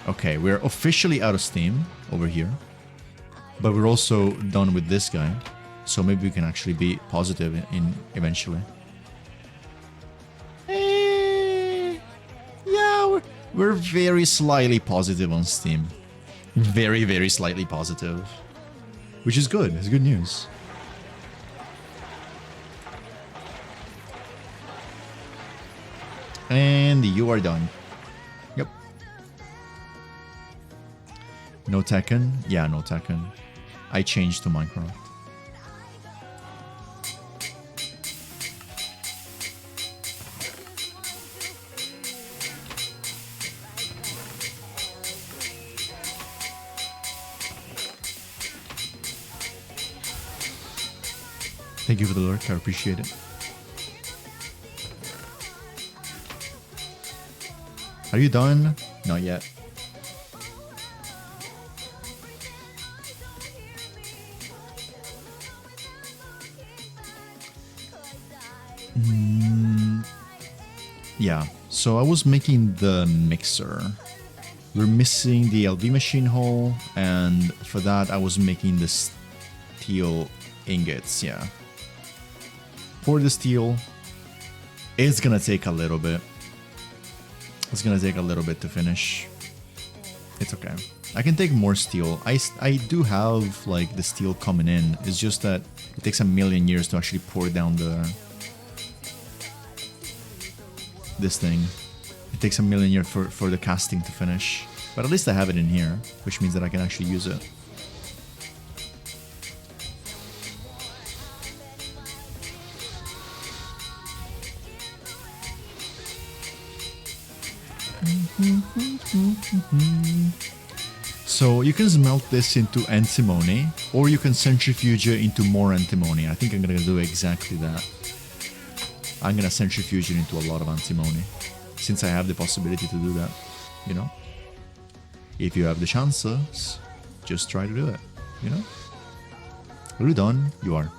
Okay, we're officially out of steam over here. But we're also done with this guy. So maybe we can actually be positive in eventually. Yeah, we're very slightly positive on Steam. Very, very slightly positive. Which is good. It's good news. And you are done. Yep. No Tekken? Yeah, no Tekken. I changed to Minecraft. Thank you for the lurk, I appreciate it. Are you done? Not yet. Yeah, so I was making the mixer. We're missing the LV machine hole, and for that I was making the steel ingots, yeah. For the steel, it's gonna take a little bit. It's gonna take a little bit to finish. It's okay. I can take more steel. I do have like the steel coming in. It's just that it takes a million years to actually pour down this thing. It takes a million years for the casting to finish. But at least I have it in here, which means that I can actually use it. So you can smelt this into antimony, or you can centrifuge it into more antimony. I think I'm gonna do exactly that. I'm gonna centrifuge it into a lot of antimony, since I have the possibility to do that, you know? If you have the chances, just try to do it, you know? Are you done? You are.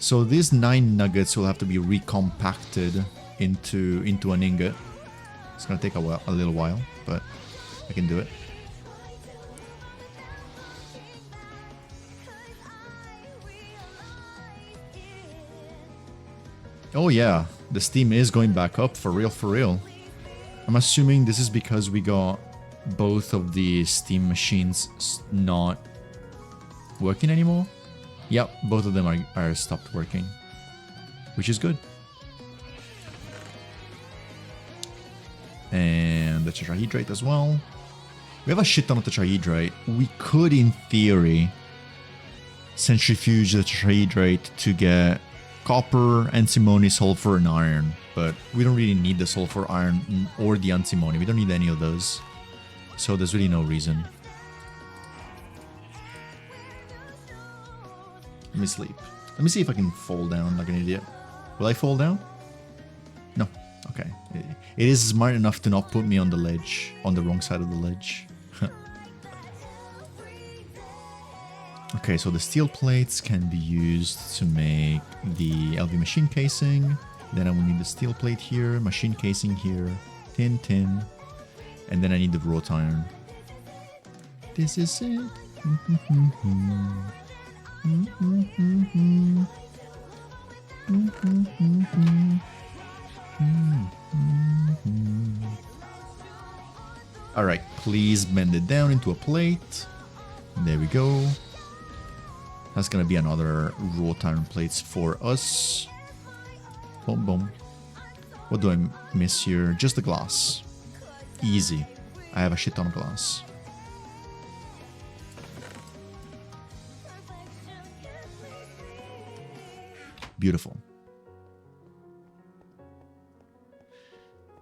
So these 9 nuggets will have to be recompacted into an ingot. It's gonna take a little while, but I can do it. Oh yeah, the Steam is going back up for real, for real. I'm assuming this is because we got both of the Steam machines not working anymore. Yep, both of them are stopped working, which is good. And the tetrahedrite as well. We have a shit ton of tetrahedrite. We could, in theory, centrifuge the tetrahedrite to get copper, antimony, sulfur, and iron. But we don't really need the sulfur, iron, or the antimony. We don't need any of those. So there's really no reason. Let me sleep. Let me see if I can fall down like an idiot. Will I fall down? No. Okay. It is smart enough to not put me on the ledge, on the wrong side of the ledge. Okay, so the steel plates can be used to make the LV machine casing. Then I will need the steel plate here, machine casing here, tin, and then I need the wrought iron. This is it. Alright, please bend it down into a plate. There we go. That's gonna be another wrought iron plates for us. Boom, boom. What do I miss here? Just the glass. Easy. I have a shit ton of glass. Beautiful.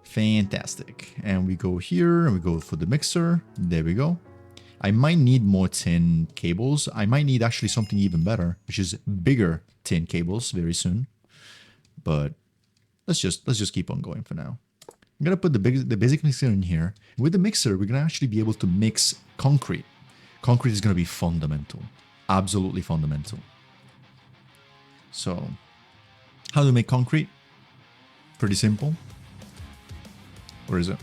Fantastic. And we go here and we go for the mixer. There we go. I might need more tin cables. I might need actually something even better, which is bigger tin cables very soon. But let's just keep on going for now. I'm gonna put the basic mixer in here. With the mixer, we're gonna actually be able to mix concrete. Concrete is gonna be fundamental, absolutely fundamental. So, how to make concrete? Pretty simple. Where is it?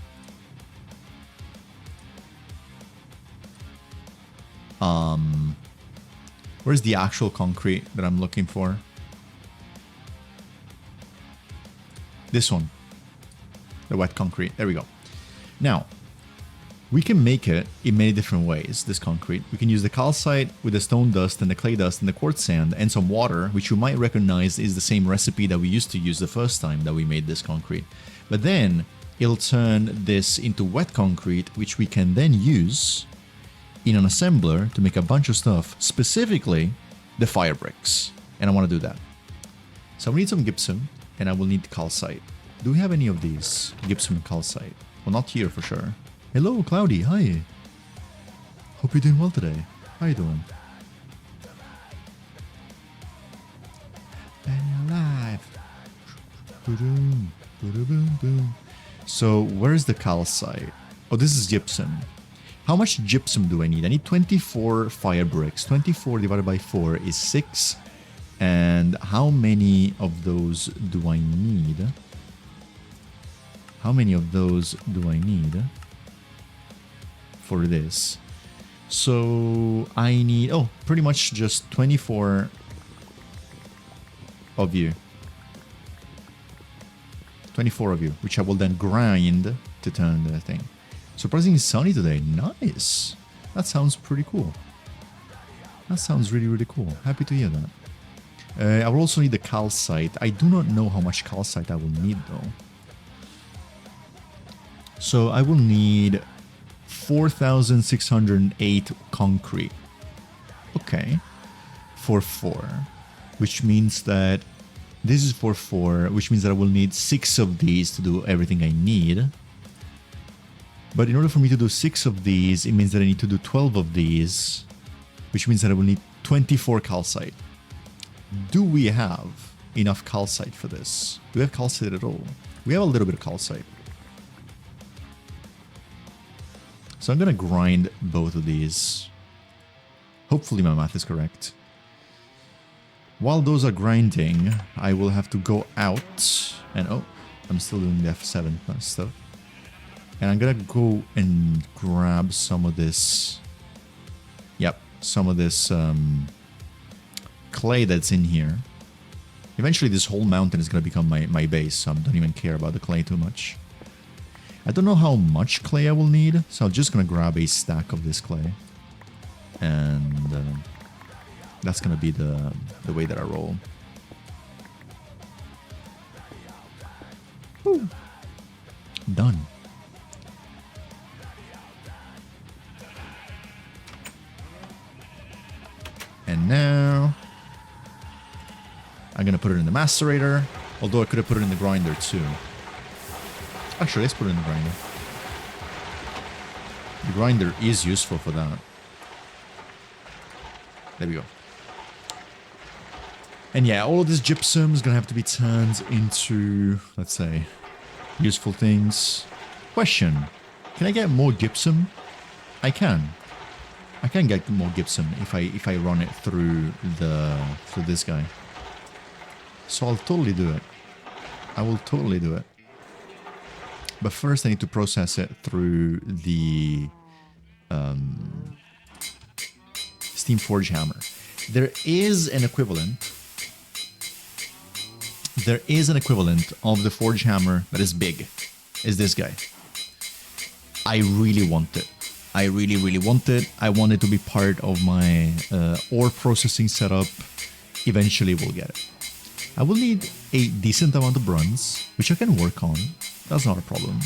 Where's the actual concrete that I'm looking for? This one. The wet concrete. There we go. Now, we can make it in many different ways, this concrete. We can use the calcite with the stone dust and the clay dust and the quartz sand and some water, which you might recognize is the same recipe that we used to use the first time that we made this concrete. But then it'll turn this into wet concrete, which we can then use in an assembler to make a bunch of stuff, specifically the fire bricks. And I want to do that. So we need some gypsum, and I will need calcite. Do we have any of these? Gypsum and calcite. Well, not here for sure. Hello, Cloudy. Hi. Hope you're doing well today. How you doing? And alive. So, where's the calcite? Oh, this is gypsum. How much gypsum do I need? I need 24 fire bricks. 24 divided by 4 is 6. And how many of those do I need? How many of those do I need for this? So I need, oh, pretty much just 24 of you. 24 of you, which I will then grind to turn the thing. Surprisingly sunny today. Nice. That sounds pretty cool. That sounds really, really cool. Happy to hear that. I will also need the calcite. I do not know how much calcite I will need though. So I will need 4,608 concrete. Okay. For 4. Which means that this is for 4, which means that I will need 6 of these to do everything I need. But in order for me to do 6 of these, it means that I need to do 12 of these, which means that I will need 24 calcite. Do we have enough calcite for this? Do we have calcite at all? We have a little bit of calcite. So I'm going to grind both of these. Hopefully my math is correct. While those are grinding, I will have to go out and... Oh, I'm still doing the F7 stuff. And I'm going to go and grab some of this... Yep, some of this clay that's in here. Eventually this whole mountain is going to become my base, so I don't even care about the clay too much. I don't know how much clay I will need, so I'm just going to grab a stack of this clay. And That's gonna be the way that I roll. Woo. Done. And now I'm gonna put it in the macerator, although I could have put it in the grinder too. Actually, let's put it in the grinder. The grinder is useful for that. There we go. And yeah, all of this gypsum is gonna have to be turned into, let's say, useful things. Question: can I get more gypsum? I can. I can get more gypsum if I run it through this guy. So I'll totally do it. I will totally do it. But first I need to process it through the Steam Forge Hammer. There is an equivalent. There is an equivalent of the Forge Hammer that is big. Is this guy. I really want it. I really, really want it. I want it to be part of my ore processing setup. Eventually we'll get it. I will need a decent amount of bronze, which I can work on. That's not a problem.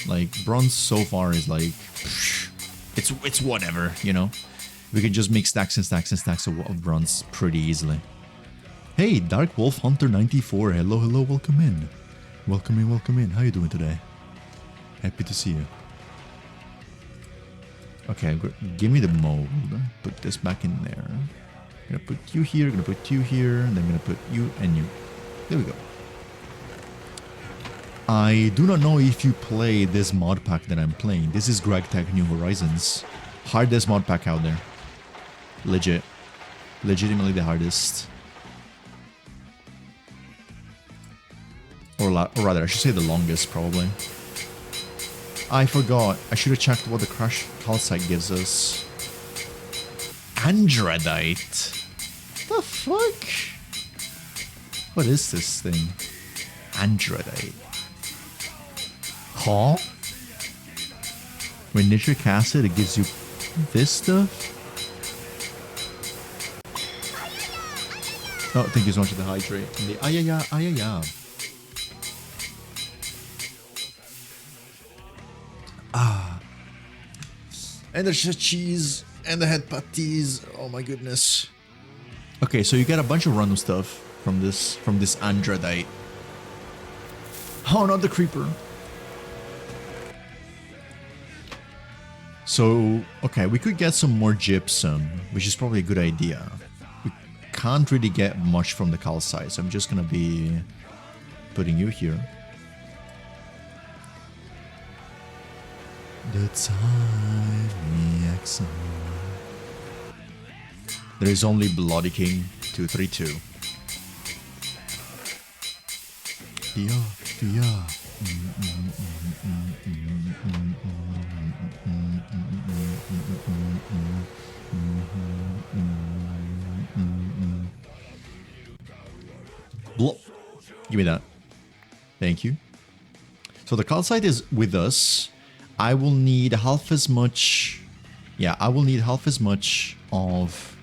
Like, bronze so far is like, it's whatever, you know? We can just make stacks and stacks and stacks of bronze pretty easily. Hey, Dark Wolf Hunter 94. Hello, hello, welcome in. Welcome in, welcome in. How you doing today? Happy to see you. Okay, give me the mold. Put this back in there. I'm gonna put you here, gonna put you here, and then I'm gonna put you and you. There we go. I do not know if you play this mod pack that I'm playing. This is GregTech New Horizons. Hardest mod pack out there. Legit. Legitimately the hardest. Or rather, I should say the longest, probably. I forgot. I should have checked what the crash calcite gives us. Andradite? The fuck? What is this thing? Andradite. Huh? When nitric acid, it gives you this stuff? Oh, thank you so much for the hydrate. And the ayaya, ayaya. Ah. And there's just cheese and the head patties. Oh my goodness. Okay, so you get a bunch of random stuff from this andradite. Oh, not the creeper. So, okay, we could get some more gypsum, which is probably a good idea. We can't really get much from the calcite, so I'm just gonna be putting you here. The tiny axon. There is only Bloody King 232. Yeah. Blop. Give me that. Thank you. So the calcite is with us. I will need half as much. Yeah, I will need half as much of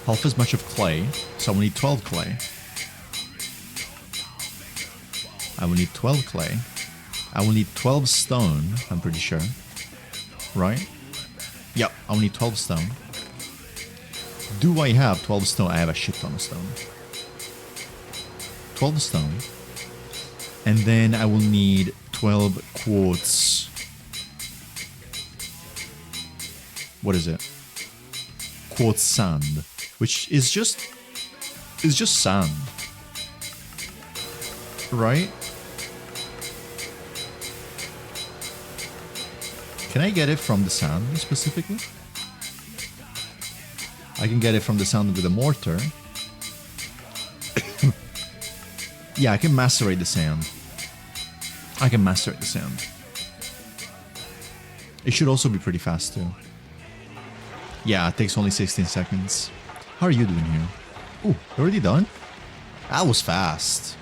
half as much of clay, so I will need 12 clay. I will need 12 clay. I will need 12 stone, I'm pretty sure. Right? Yep, I will need 12 stone. Do I have 12 stone? I have a shit ton of stone. 12 stone. And then I will need 12 quartz. What is it? Quartz sand. Which is just sand. Right? Can I get it from the sand specifically? I can get it from the sand with a mortar. Yeah, I can macerate the sand. I can macerate the sand. It should also be pretty fast too. Yeah, it takes only 16 seconds. How are you doing here? Ooh, already done? That was fast.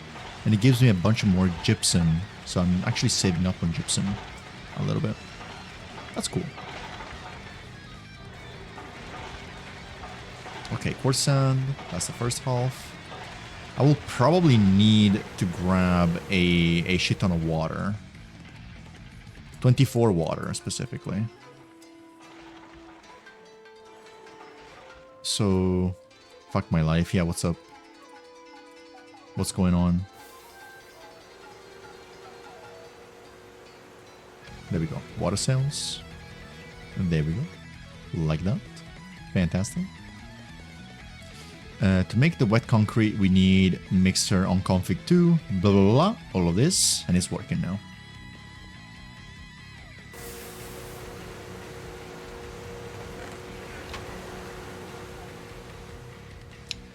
And it gives me a bunch of more gypsum. So I'm actually saving up on gypsum. a little bit. That's cool. Okay, quartz sand. That's the first half. I will probably need to grab a shit ton of water. 24 water, specifically. So... Fuck my life. Yeah, what's up? What's going on? There we go. Water cells. And there we go. Like that. Fantastic. To make the wet concrete, we need mixer on config 2, blah, blah, blah, all of this, and it's working now.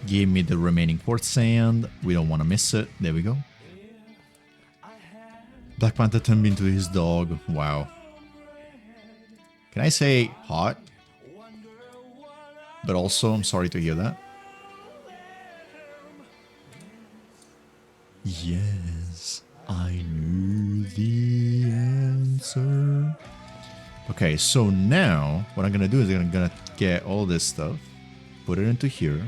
Give me the remaining quartz sand. We don't want to miss it. There we go. Black Panther turned into his dog. Wow. Can I say hot? But also, I'm sorry to hear that. Yes, I knew the answer. Okay, so now what I'm gonna do is I'm gonna get all this stuff, put it into here.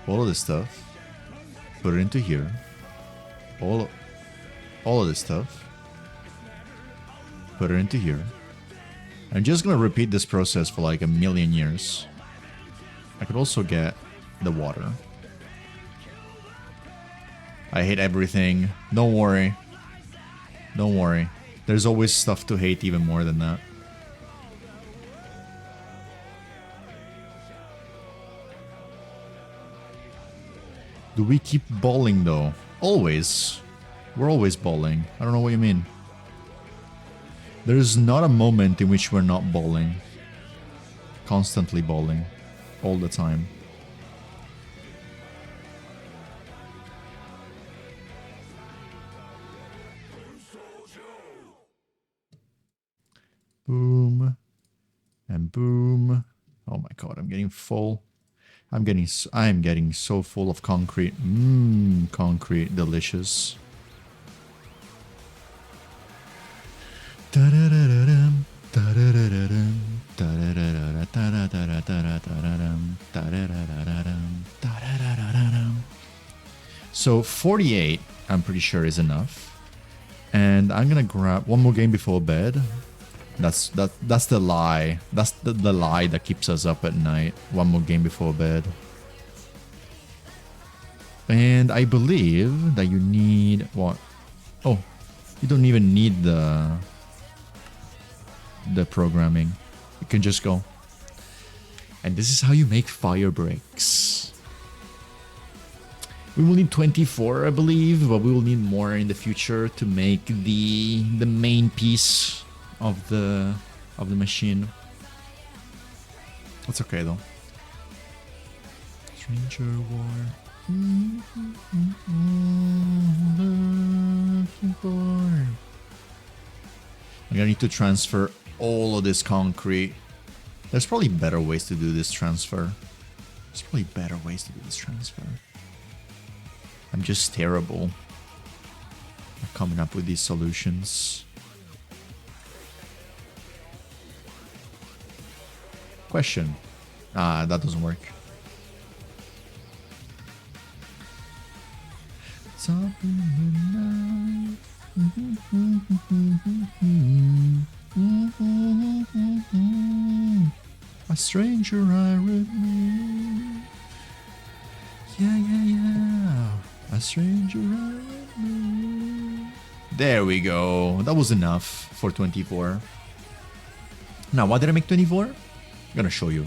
All of this stuff, put it into here. All of this stuff, put it into here. I'm just gonna repeat this process for like a million years. I could also get the water. I hate everything. Don't worry. Don't worry. There's always stuff to hate even more than that. Do we keep balling though? Always. We're always balling. I don't know what you mean. There's not a moment in which we're not balling. Constantly balling. All the time. Boom. And boom. Oh my god, I'm getting full. I'm getting so full of concrete. Concrete, delicious. So 48, I'm pretty sure is enough. And I'm gonna grab one more game before bed. That's the lie. That's the lie that keeps us up at night. One more game before bed. And I believe that you need what? Oh, you don't even need the programming. You can just go. And this is how you make fire bricks. We will need 24, I believe, but we will need more in the future to make the main piece of the machine. That's okay though. Stranger War. I'm gonna need to transfer all of this concrete. There's probably better ways to do this transfer. There's probably better ways to do this transfer. I'm just terrible at coming up with these solutions. Question. That doesn't work. A stranger I read me. Yeah. A stranger I read me. There we go. That was enough for 24. Now, why did I make 24? I'm gonna show you.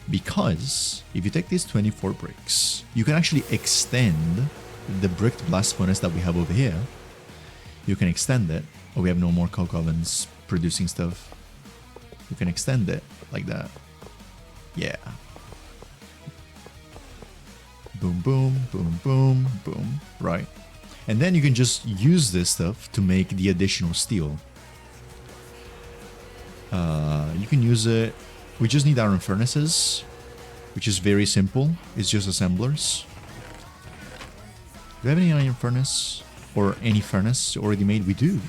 Because if you take these 24 bricks, you can actually extend the bricked blast furnace that we have over here. You can extend it. Oh, we have no more coke ovens producing stuff. You can extend it like that. Yeah. Boom, boom, boom, boom, boom. Right. And then you can just use this stuff to make the additional steel. You can use it. We just need iron furnaces, which is very simple. It's just assemblers. Do you have any iron furnace? Or any furnace already made? We do.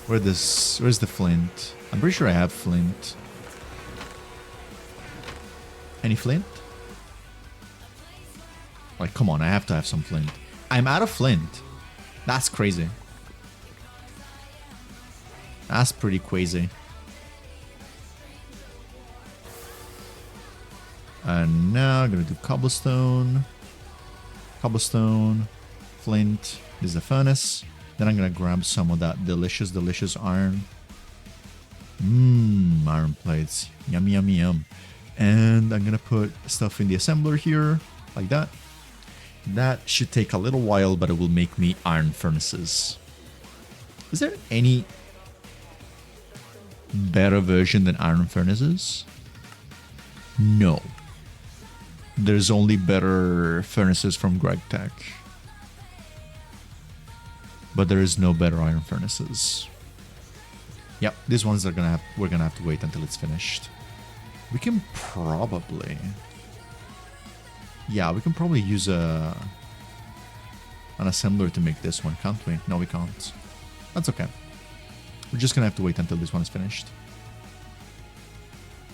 Where's the flint? I'm pretty sure I have flint. Any flint? Like, come on, I have to have some flint. I'm out of flint. That's crazy. That's pretty crazy. And now I'm gonna do cobblestone. Cobblestone. Flint. This is the furnace. Then I'm gonna grab some of that delicious, delicious iron. Iron plates. Yum, yum, yum. And I'm gonna put stuff in the assembler here, like that. That should take a little while, but it will make me iron furnaces. Is there any better version than iron furnaces? No. There's only better furnaces from Greg Tech. But there is no better iron furnaces. Yep, these ones are we're gonna have to wait until it's finished. We can probably... Yeah, we can probably use an assembler to make this one, can't we? No, we can't. That's okay. We're just gonna have to wait until this one is finished.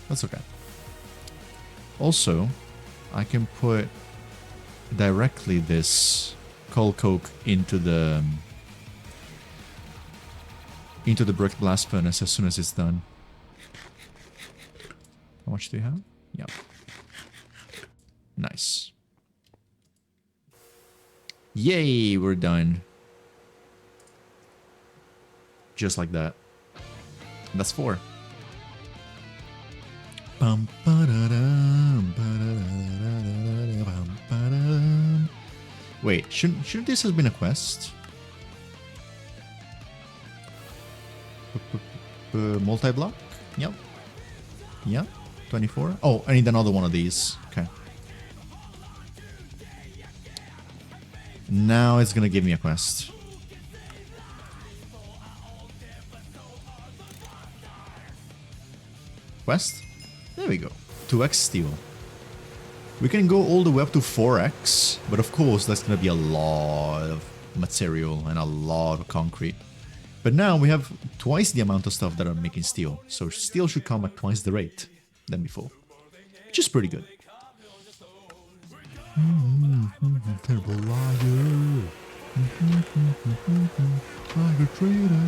That's okay. Also, I can put directly this coal coke into the brick blast furnace as soon as it's done. How much do you have? Yeah. Nice. Yay, we're done. Just like that. That's 4. Wait, shouldn't this have been a quest? Multi-block? Yep. Yeah. 24. Oh, I need another one of these. Okay. Now it's gonna give me a quest. Quest? There we go. 2x steel. We can go all the way up to 4x, but of course that's gonna be a lot of material and a lot of concrete. But now we have twice the amount of stuff that are making steel, so steel should come at twice the rate than before, which is pretty good. Terrible liar. Like a traitor.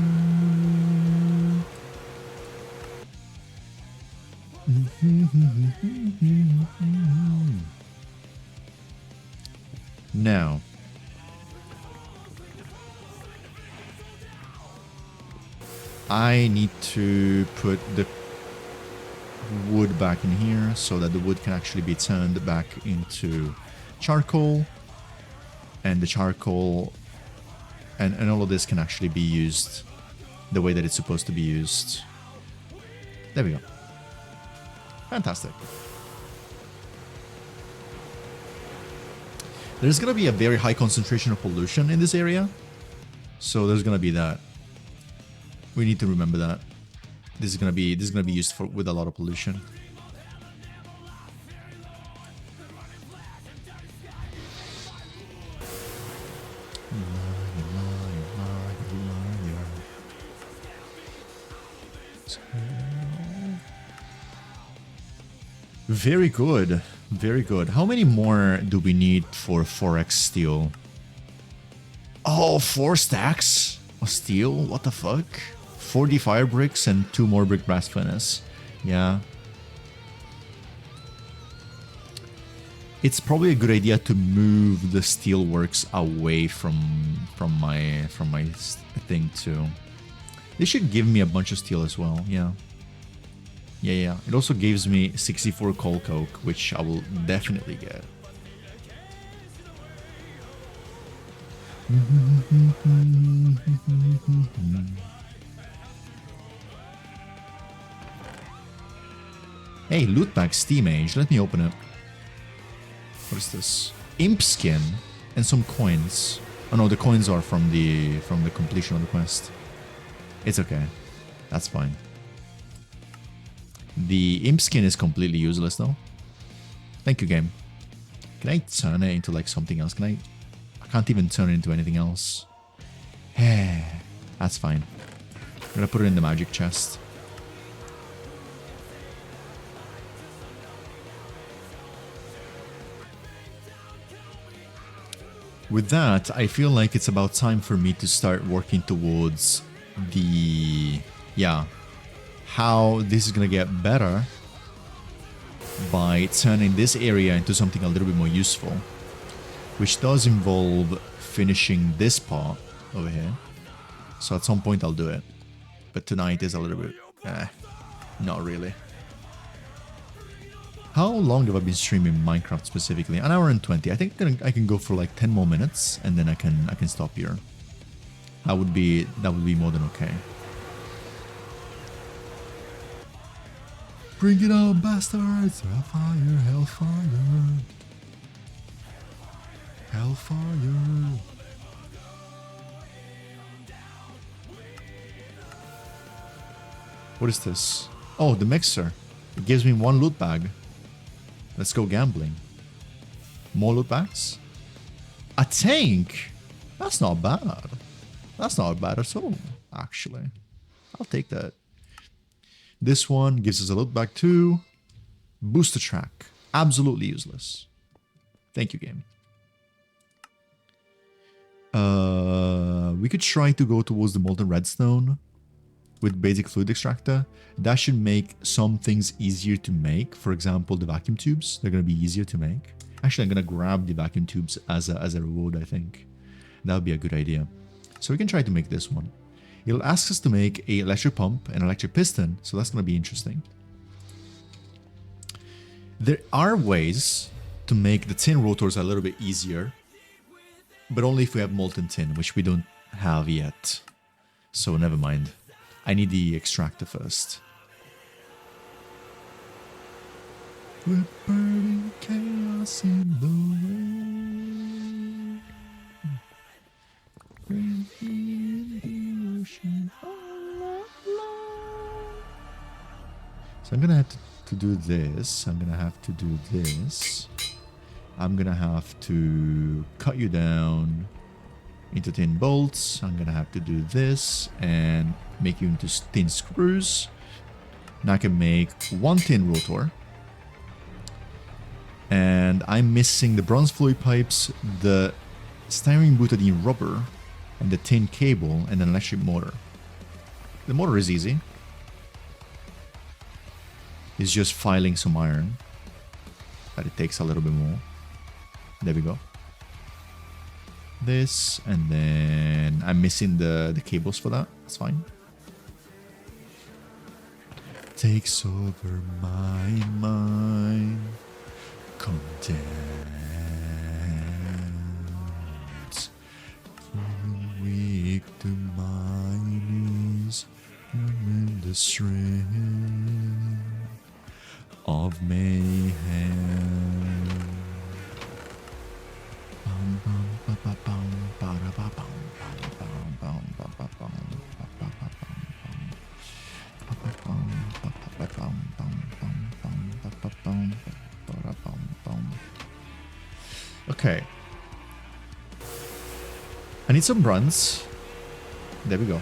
Now, I need to put the wood back in here so that the wood can actually be turned back into charcoal, and the charcoal and all of this can actually be used the way that it's supposed to be used. There we go. Fantastic. There's gonna be a very high concentration of pollution in this area, so there's gonna be that. We need to remember that. This is gonna be used with a lot of pollution. Very good. Very good. How many more do we need for 4x steel? Oh, 4 stacks of steel? What the fuck? 40 fire bricks and 2 more brick blast furnace. Yeah. It's probably a good idea to move the steelworks away from my thing too. They should give me a bunch of steel as well. Yeah. Yeah. It also gives me 64 coal coke, which I will definitely get. Hey, loot bag Steam Age. Let me open it. What is this? Imp skin and some coins. Oh no, the coins are from the completion of the quest. It's okay. That's fine. The imp skin is completely useless though. Thank you, game. Can I turn it into like something else? Can I? I can't even turn it into anything else. That's fine. I'm gonna put it in the magic chest. With that, I feel like it's about time for me to start working towards the... yeah, how this is gonna get better by turning this area into something a little bit more useful, which does involve finishing this part over here. So at some point I'll do it, but tonight is a little bit not really. How long have I been streaming Minecraft specifically? An hour and 20. I think I can go for like 10 more minutes and then I can stop here. That would be more than okay. Bring it on, bastards! Hellfire, hellfire. Hellfire. What is this? Oh, the mixer. It gives me 1 loot bag. Let's go gambling. More loot bags? A tank? That's not bad. That's not bad at all, actually. I'll take that. This one gives us a loot bag too. Booster track. Absolutely useless. Thank you, game. We could try to go towards the molten redstone with basic fluid extractor. That should make some things easier to make. For example, the vacuum tubes. They're going to be easier to make. Actually, I'm going to grab the vacuum tubes as a reward, I think. That would be a good idea. So we can try to make this one. It'll ask us to make an electric pump and electric piston, so that's going to be interesting. There are ways to make the tin rotors a little bit easier, but only if we have molten tin, which we don't have yet. So never mind. I need the extractor first. We're burning chaos in the wind. In the ocean. So I'm gonna have to do this. I'm gonna have to do this. I'm gonna have to cut you down into tin bolts. I'm gonna have to do this and make you into tin screws. Now I can make 1 tin rotor. And I'm missing the bronze fluid pipes, the styrene butadiene rubber, and the tin cable, and an electric motor. The motor is easy. It's just filing some iron. But it takes a little bit more. There we go. This, and then I'm missing the cables for that. That's fine. Takes over my mind. Content. From weak to my knees, I'm in the strength of mayhem. Okay. I need some bronze. There we go.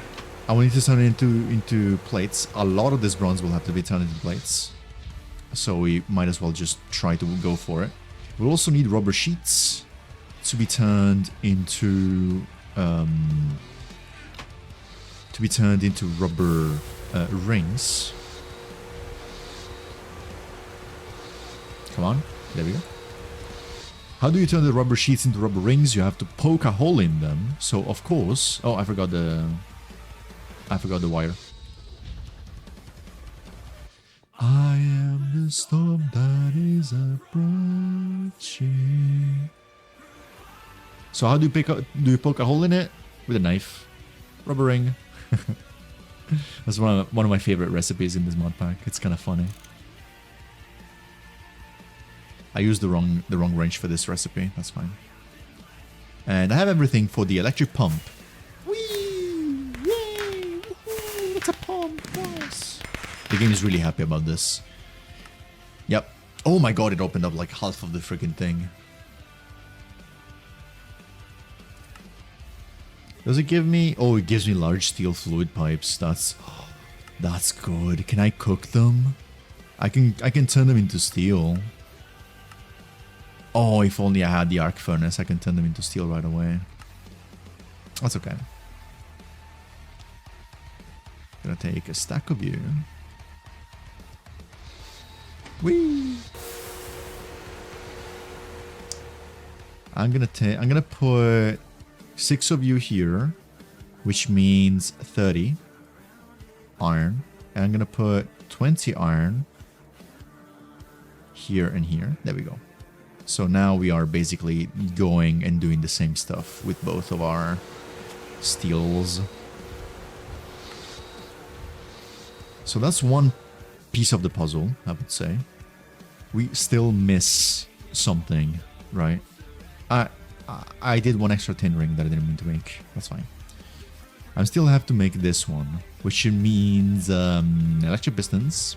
I will need to turn it into plates. A lot of this bronze will have to be turned into plates. So we might as well just try to go for it. We'll also need rubber sheets to be turned into rubber rings. Come on, there we go. How do you turn the rubber sheets into rubber rings? You have to poke a hole in them. So of course, oh, I forgot the wire. I am the storm that is approaching. So how do you poke a hole in it? With a knife. Rubber ring. That's one of my favorite recipes in this mod pack. It's kind of funny. I used the wrong wrench for this recipe. That's fine. And I have everything for the electric pump. Whee! Yay! Woohoo! It's a pump! Nice! The game is really happy about this. Yep. Oh my god, it opened up like half of the freaking thing. Does it give me... Oh, it gives me large steel fluid pipes. That's good. Can I cook them? I can turn them into steel. Oh, if only I had the arc furnace, I can turn them into steel right away. That's okay. Gonna take a stack of you. Whee! I'm gonna put 6 of you here, which means 30 iron. And I'm gonna put 20 iron here and here. There we go. So now we are basically going and doing the same stuff with both of our steels. So that's one piece of the puzzle, I would say. We still miss something, right? I did one extra tin ring that I didn't mean to make. That's fine. I still have to make this one, which means electric pistons.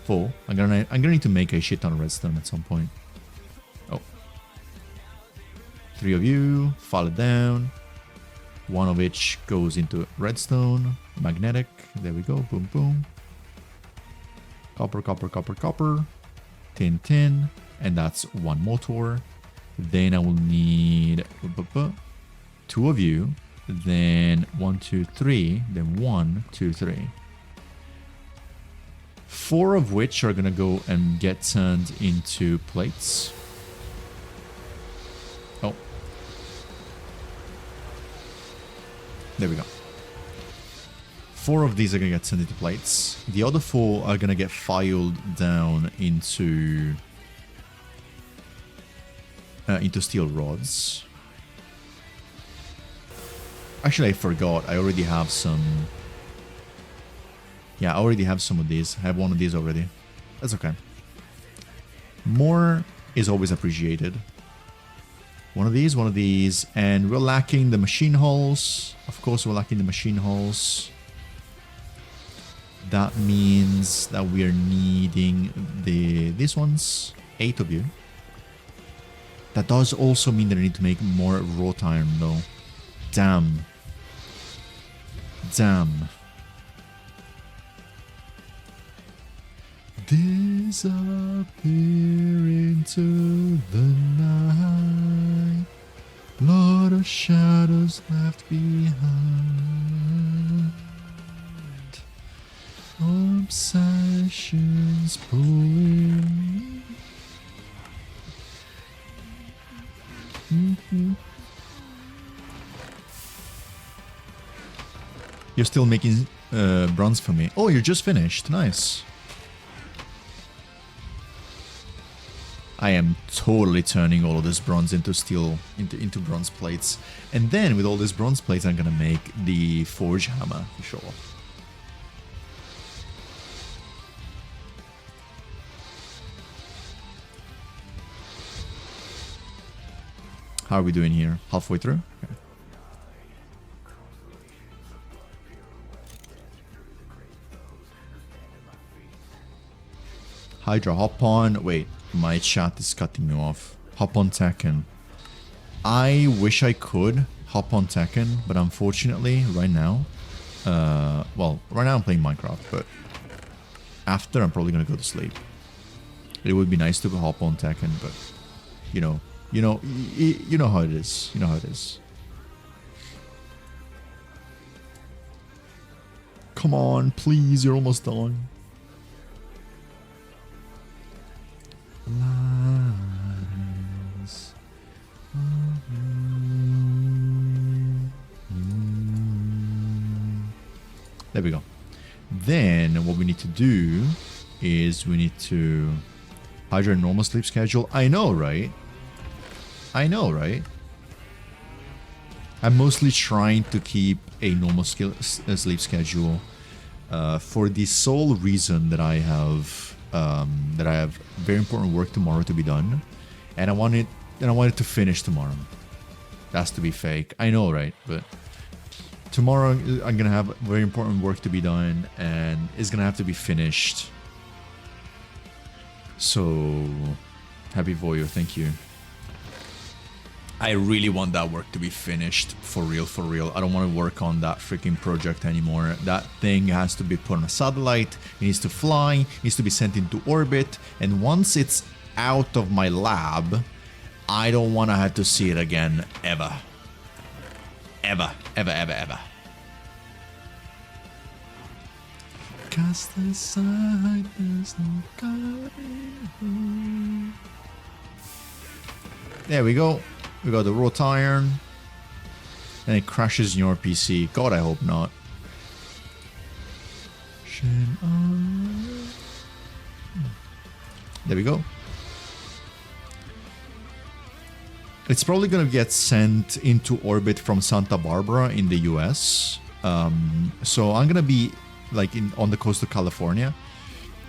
Full. I'm gonna need to make a shit ton of redstone at some point. Oh. 3 of you, fall it down. 1 of which goes into redstone, magnetic. There we go. Boom, boom. Copper, copper, copper, copper. Tin, tin. And that's 1 motor. Then I will need 2 of you. Then 1, 2, 3. Then 1, 2, 3. 4 of which are gonna go and get turned into plates. Oh. There we go. 4 of these are gonna get turned into plates. The other 4 are gonna get filed down into steel rods. Actually, I forgot. I already have some. Yeah, I already have some of these. I have 1 of these already. That's okay. More is always appreciated. 1 of these, and we're lacking the machine hulls. Of course, we're lacking the machine hulls. That means that we are needing these ones. 8 of you. That does also mean that I need to make more wrought iron, though. Damn. Damn. Disappear into the night. Lot of shadows left behind. Obsessions pulling. You're still making bronze for me. Oh, you're just finished. Nice. I am totally turning all of this bronze into steel, into bronze plates. And then with all these bronze plates, I'm gonna make the forge hammer for sure. How are we doing here? Halfway through? Okay. Hydra, hop on. Wait. My chat is cutting me off. Hop on Tekken. I wish I could hop on Tekken, but unfortunately, right now, well, right now I'm playing Minecraft, but after I'm probably gonna go to sleep. It would be nice to hop on Tekken, but you know how it is. You know how it is. Come on, please, you're almost done. Lies. There we go. Then what we need to do is we need to hide your normal sleep schedule. I know, right? I know, right? I'm mostly trying to keep a normal sleep schedule for the sole reason that I have very important work tomorrow to be done, and I want it to finish tomorrow. That's to be fake. I know, right? But tomorrow I'm gonna have very important work to be done, and it's gonna have to be finished. So, happy Voyo, thank you. I really want that work to be finished for real, for real. I don't want to work on that freaking project anymore. That thing has to be put on a satellite, it needs to fly, it needs to be sent into orbit, and once it's out of my lab, I don't want to have to see it again, ever. Ever, ever, ever, ever. Cast aside, there's no going home. There we go. We got the wrought iron. And it crashes in your PC. God, I hope not. There we go. It's probably gonna get sent into orbit from Santa Barbara in the US. So I'm gonna be like on the coast of California.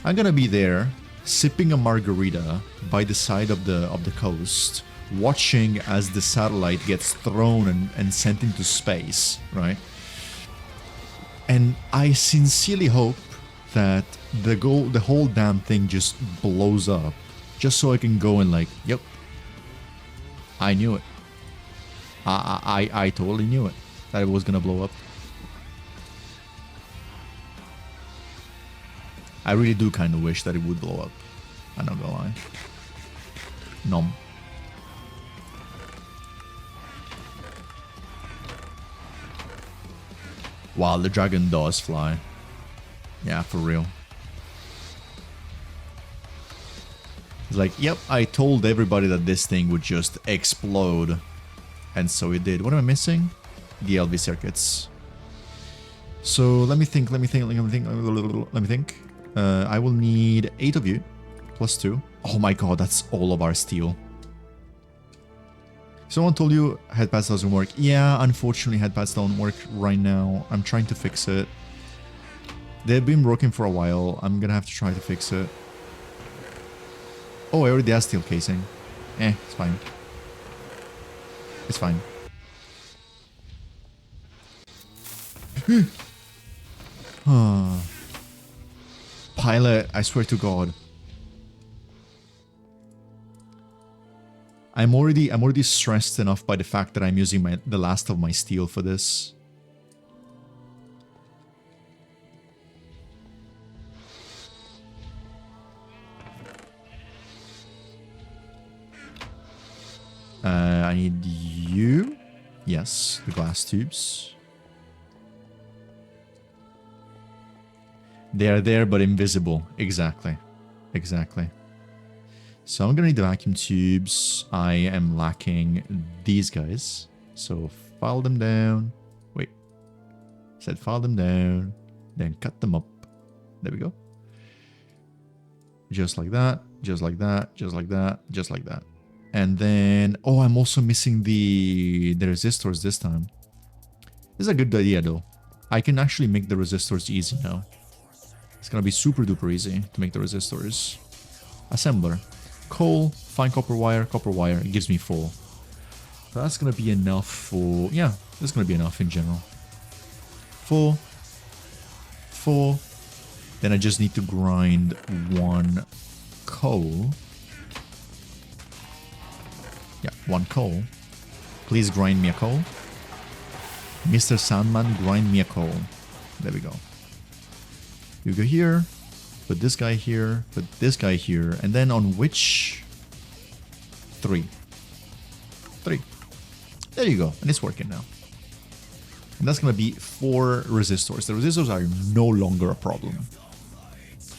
I'm gonna be there sipping a margarita by the side of the coast, watching as the satellite gets thrown and sent into space, right? And I sincerely hope that the whole damn thing just blows up, just so I can go and like, yep, I knew it. I totally knew it, that it was gonna blow up. I really do kind of wish that it would blow up. I'm not gonna lie. Nom. Wow, the dragon does fly. Yeah, for real. It's like, yep, I told everybody that this thing would just explode. And so it did. What am I missing? The LV circuits. So let me think. I will need 8 of you. Plus 2. Oh my god, that's all of our steel. Someone told you headpads doesn't work. Yeah, unfortunately headpads don't work right now. I'm trying to fix it. They've been broken for a while. I'm gonna have to try to fix it. Oh, I already have steel casing. It's fine. It's fine. Pilot, I swear to God. I'm already stressed enough by the fact that I'm using the last of my steel for this. I need you. Yes, the glass tubes. They are there, but invisible. Exactly. Exactly. So I'm gonna need the vacuum tubes. I am lacking these guys. So file them down. Wait. Said file them down. Then cut them up. There we go. Just like that. Just like that. Just like that. Just like that. And then... Oh, I'm also missing the resistors this time. This is a good idea though. I can actually make the resistors easy now. It's gonna be super duper easy to make the resistors. Assembler. Coal, fine copper wire, it gives me 4. So that's gonna be enough for... Yeah, that's gonna be enough in general. 4. 4. Then I just need to grind 1 coal. Yeah, 1 coal. Please grind me a coal. Mr. Sandman, grind me a coal. There we go. You go here. Put this guy here. Put this guy here. And then on which? 3. 3. There you go. And it's working now. And that's going to be 4 resistors. The resistors are no longer a problem.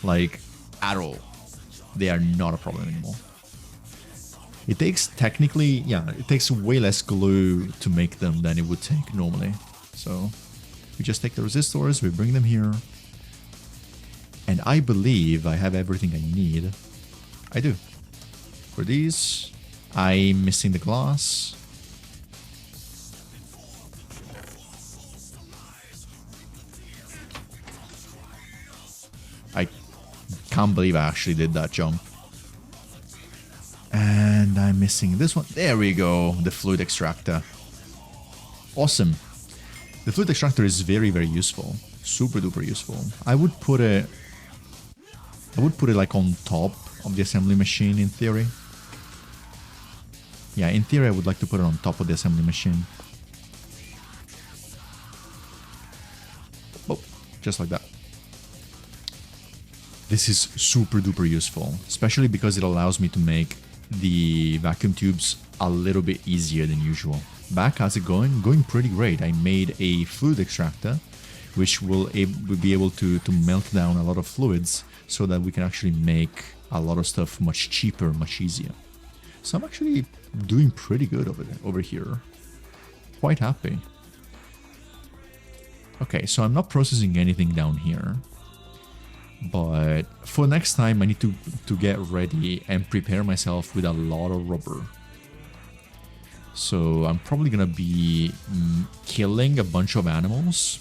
Like, at all. They are not a problem anymore. It takes technically, yeah, it takes way less glue to make them than it would take normally. So we just take the resistors, we bring them here. And I believe I have everything I need. I do. For these, I'm missing the glass. I can't believe I actually did that jump. And I'm missing this one. There we go. The fluid extractor. Awesome. The fluid extractor is very, very useful. Super duper useful. I would put it like on top of the assembly machine in theory. Yeah, in theory, I would like to put it on top of the assembly machine. Oh, just like that. This is super duper useful, especially because it allows me to make the vacuum tubes a little bit easier than usual. Back, how's it going? Going pretty great. I made a fluid extractor, which will be able to melt down a lot of fluids so that we can actually make a lot of stuff much cheaper, much easier. So I'm actually doing pretty good over here. Quite happy. Okay, so I'm not processing anything down here. But for next time, I need to get ready and prepare myself with a lot of rubber. So I'm probably gonna be killing a bunch of animals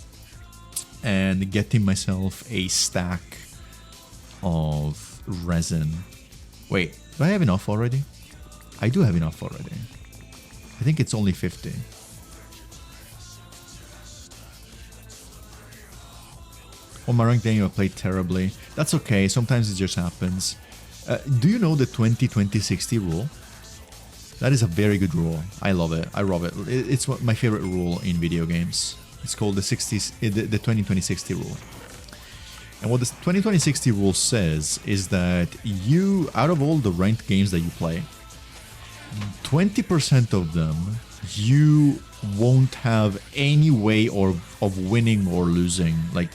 and getting myself a stack of resin. Wait, do I have enough already? I do have enough already. I think it's only 50. On my ranked game, I played terribly. That's okay, sometimes it just happens. Do you know the 20-20-60 rule? That is a very good rule. I love it. I love it. It's my favorite rule in video games. It's called the 20-20-60 rule. And what the 20-20-60 rule says is that you, out of all the ranked games that you play, 20% of them you won't have any way of winning or losing. Like,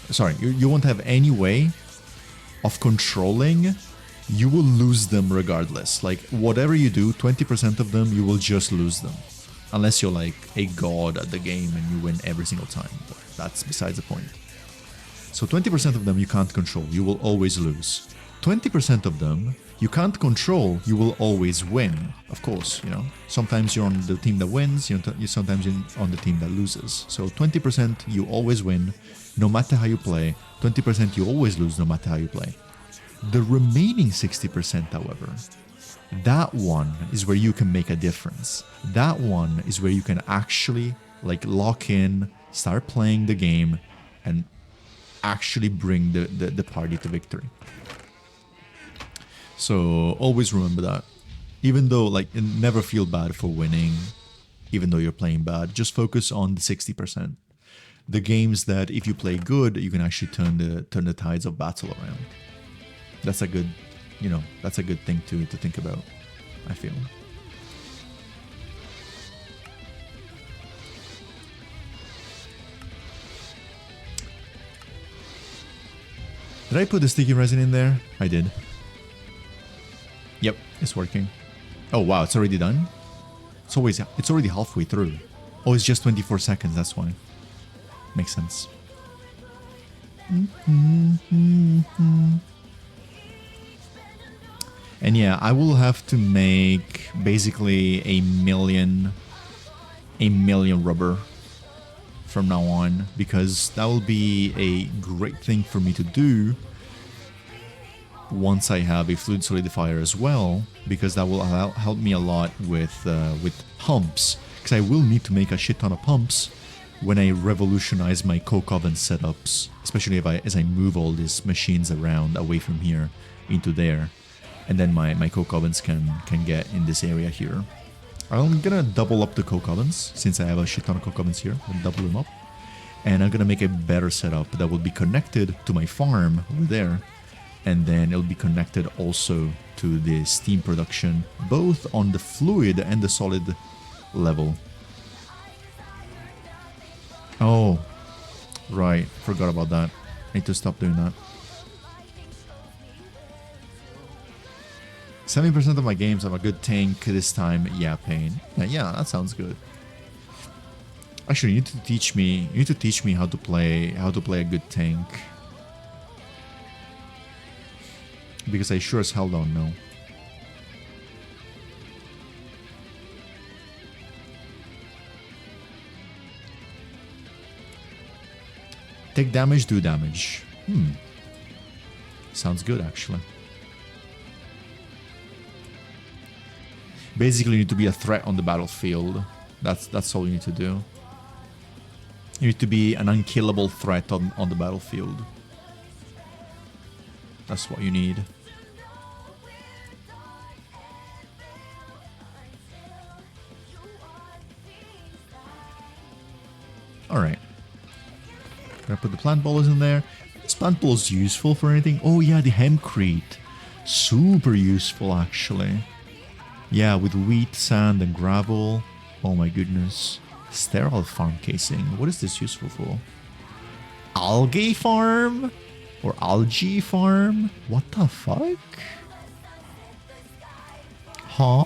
sorry, you won't have any way of controlling. You will lose them regardless. Like, whatever you do, 20% of them, you will just lose them. Unless you're like a god at the game and you win every single time. But that's besides the point. So 20% of them you can't control. You will always lose. 20% of them you can't control. You will always win. Of course, you know. Sometimes you're on the team that wins. Sometimes you're on the team that loses. So 20% you always win, no matter how you play. 20% you always lose, no matter how you play. The remaining 60%, however, that one is where you can make a difference. That one is where you can actually like lock in, start playing the game, and actually bring the party to victory. So always remember that. Even though like never feel bad for winning, even though you're playing bad, just focus on the 60%. The games that if you play good, you can actually turn the tides of battle around. That's a good, you know, that's a good thing to think about, I feel. Did I put the sticky resin in there? I did. Yep, it's working. Oh wow, it's already done? It's already halfway through. Oh, it's just 24 seconds, that's why. Makes sense. And yeah, I will have to make basically a million rubber from now on, because that will be a great thing for me to do once I have a fluid solidifier as well, because that will help me a lot with pumps, because I will need to make a shit ton of pumps when I revolutionize my coke oven setups, especially as I move all these machines around away from here into there. And then my coke ovens can get in this area here. I'm gonna double up the coke ovens, since I have a shit ton of coke ovens here. I'll double them up. And I'm gonna make a better setup that will be connected to my farm over there. And then it'll be connected also to the steam production, both on the fluid and the solid level. Oh, right. Forgot about that. I need to stop doing that. 70% of my games have a good tank this time. Yeah, Pain. Yeah, that sounds good. Actually, you need to teach me how to play a good tank. Because I sure as hell don't know. Take damage, do damage. Sounds good, actually. Basically, you need to be a threat on the battlefield. That's all you need to do. You need to be an unkillable threat on the battlefield. That's what you need. Alright. Gonna put the plant ballers in there. Is plant balls useful for anything? Oh yeah, the hempcrete. Super useful actually. Yeah, with wheat, sand and gravel. Oh my goodness. Sterile farm casing. What is this useful for? Algae farm? Or algae farm? What the fuck? Huh?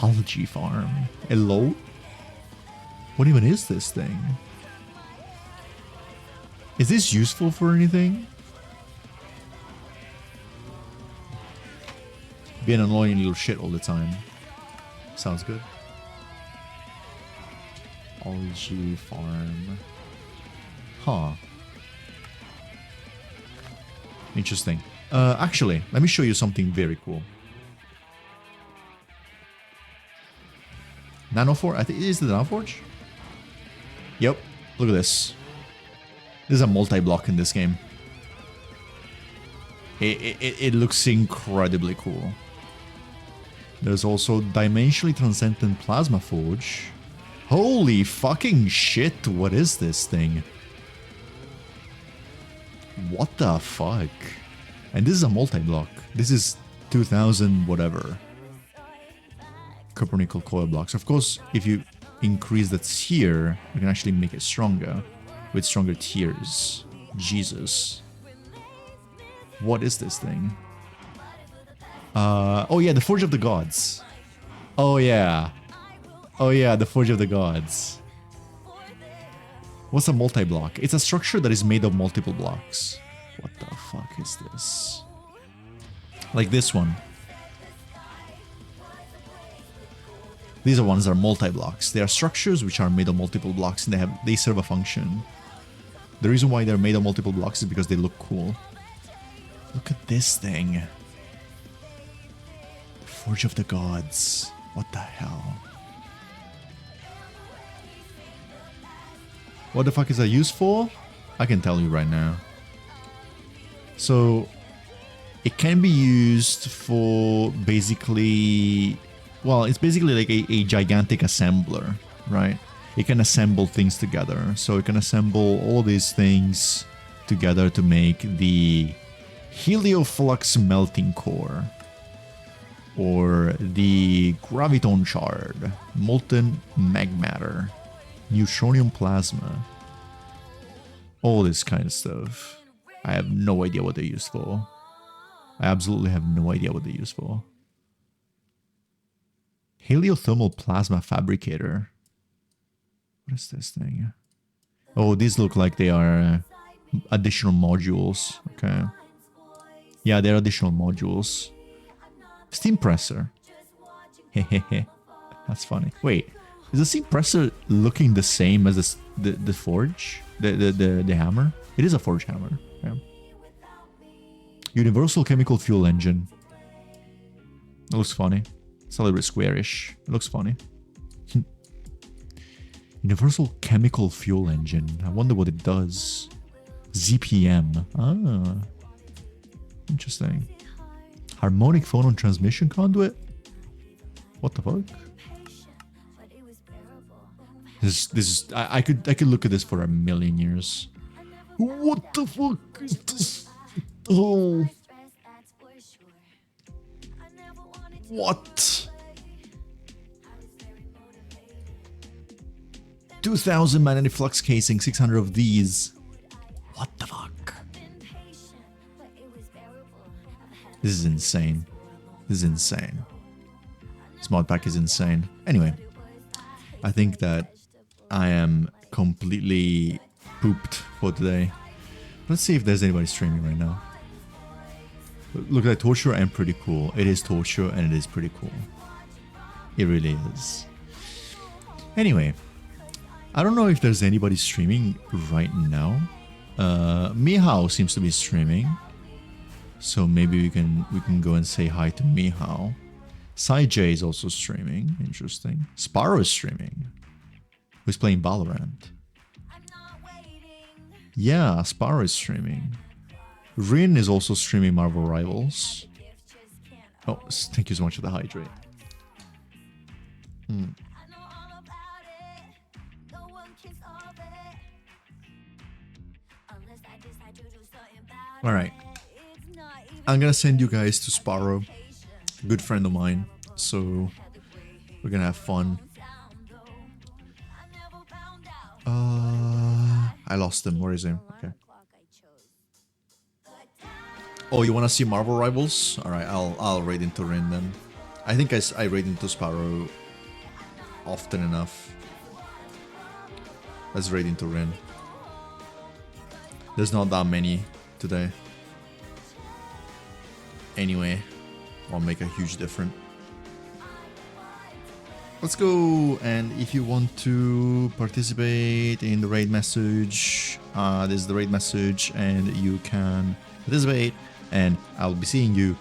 Algae farm. Hello? What even is this thing? Is this useful for anything? Be an annoying little shit all the time. Sounds good. Algae farm. Huh. Interesting. Actually, let me show you something very cool. Nanoforge? I think is it the Nanoforge? Yep. Look at this. This is a multi-block in this game. It looks incredibly cool. There's also Dimensionally Transcendent Plasma Forge. Holy fucking shit, what is this thing? What the fuck? And this is a multi-block. This is 2000 whatever. Copper-nickel coil blocks. Of course, if you increase that tier, you can actually make it stronger. With stronger tiers. Jesus. What is this thing? Oh yeah, the Forge of the Gods. Oh yeah. Oh yeah, the Forge of the Gods. What's a multi-block? It's a structure that is made of multiple blocks. What the fuck is this? Like this one. These are ones that are multi-blocks. They are structures which are made of multiple blocks and they serve a function. The reason why they're made of multiple blocks is because they look cool. Look at this thing. Forge of the Gods. What the hell? What the fuck is that used for? I can tell you right now. So, it can be used for basically... Well, it's basically like a gigantic assembler, right? It can assemble things together. So it can assemble all these things together to make the Helioflux Melting Core. Or the Graviton Shard, Molten Magmatter, Neutronium Plasma. All this kind of stuff. I have no idea what they're used for. I absolutely have no idea what they're used for. Heliothermal Plasma Fabricator. What is this thing? Oh, these look like they are additional modules. Okay. Yeah, they're additional modules. Steam presser. Hehehe. That's funny. Wait, is the steam presser looking the same as the forge? The hammer? It is a forge hammer. Yeah. Universal Chemical Fuel Engine. It looks funny. It's a little bit squarish. It looks funny. Universal Chemical Fuel Engine. I wonder what it does. ZPM. Ah. Interesting. Harmonic Phonon Transmission Conduit? What the fuck? This is I could look at this for a million years. What the fuck is this? Oh. What? 2000 magnetic flux casing, 600 of these. What the fuck? This is insane. This is insane. This mod pack is insane. Anyway, I think that I am completely pooped for today. Let's see if there's anybody streaming right now. Look at Torture and pretty cool. It is Torture and it is pretty cool. It really is. Anyway, I don't know if there's anybody streaming right now. Mihao seems to be streaming. So maybe we can go and say hi to Mihao. Sai-J is also streaming. Interesting. Sparrow is streaming. Who's playing Valorant? Yeah, Sparrow is streaming. Rin is also streaming Marvel Rivals. Oh, thank you so much for the hydrate. Alright. I'm gonna send you guys to Sparrow. Good friend of mine. So we're gonna have fun. I lost him. Where is he? Okay. Oh, you wanna see Marvel Rivals? Alright, I'll raid into Rin then. I think I raid into Sparrow often enough. Let's raid into Rin. There's not that many today. Anyway, won't make a huge difference. Let's go, and if you want to participate in the raid message, this is the raid message, and you can participate, and I'll be seeing you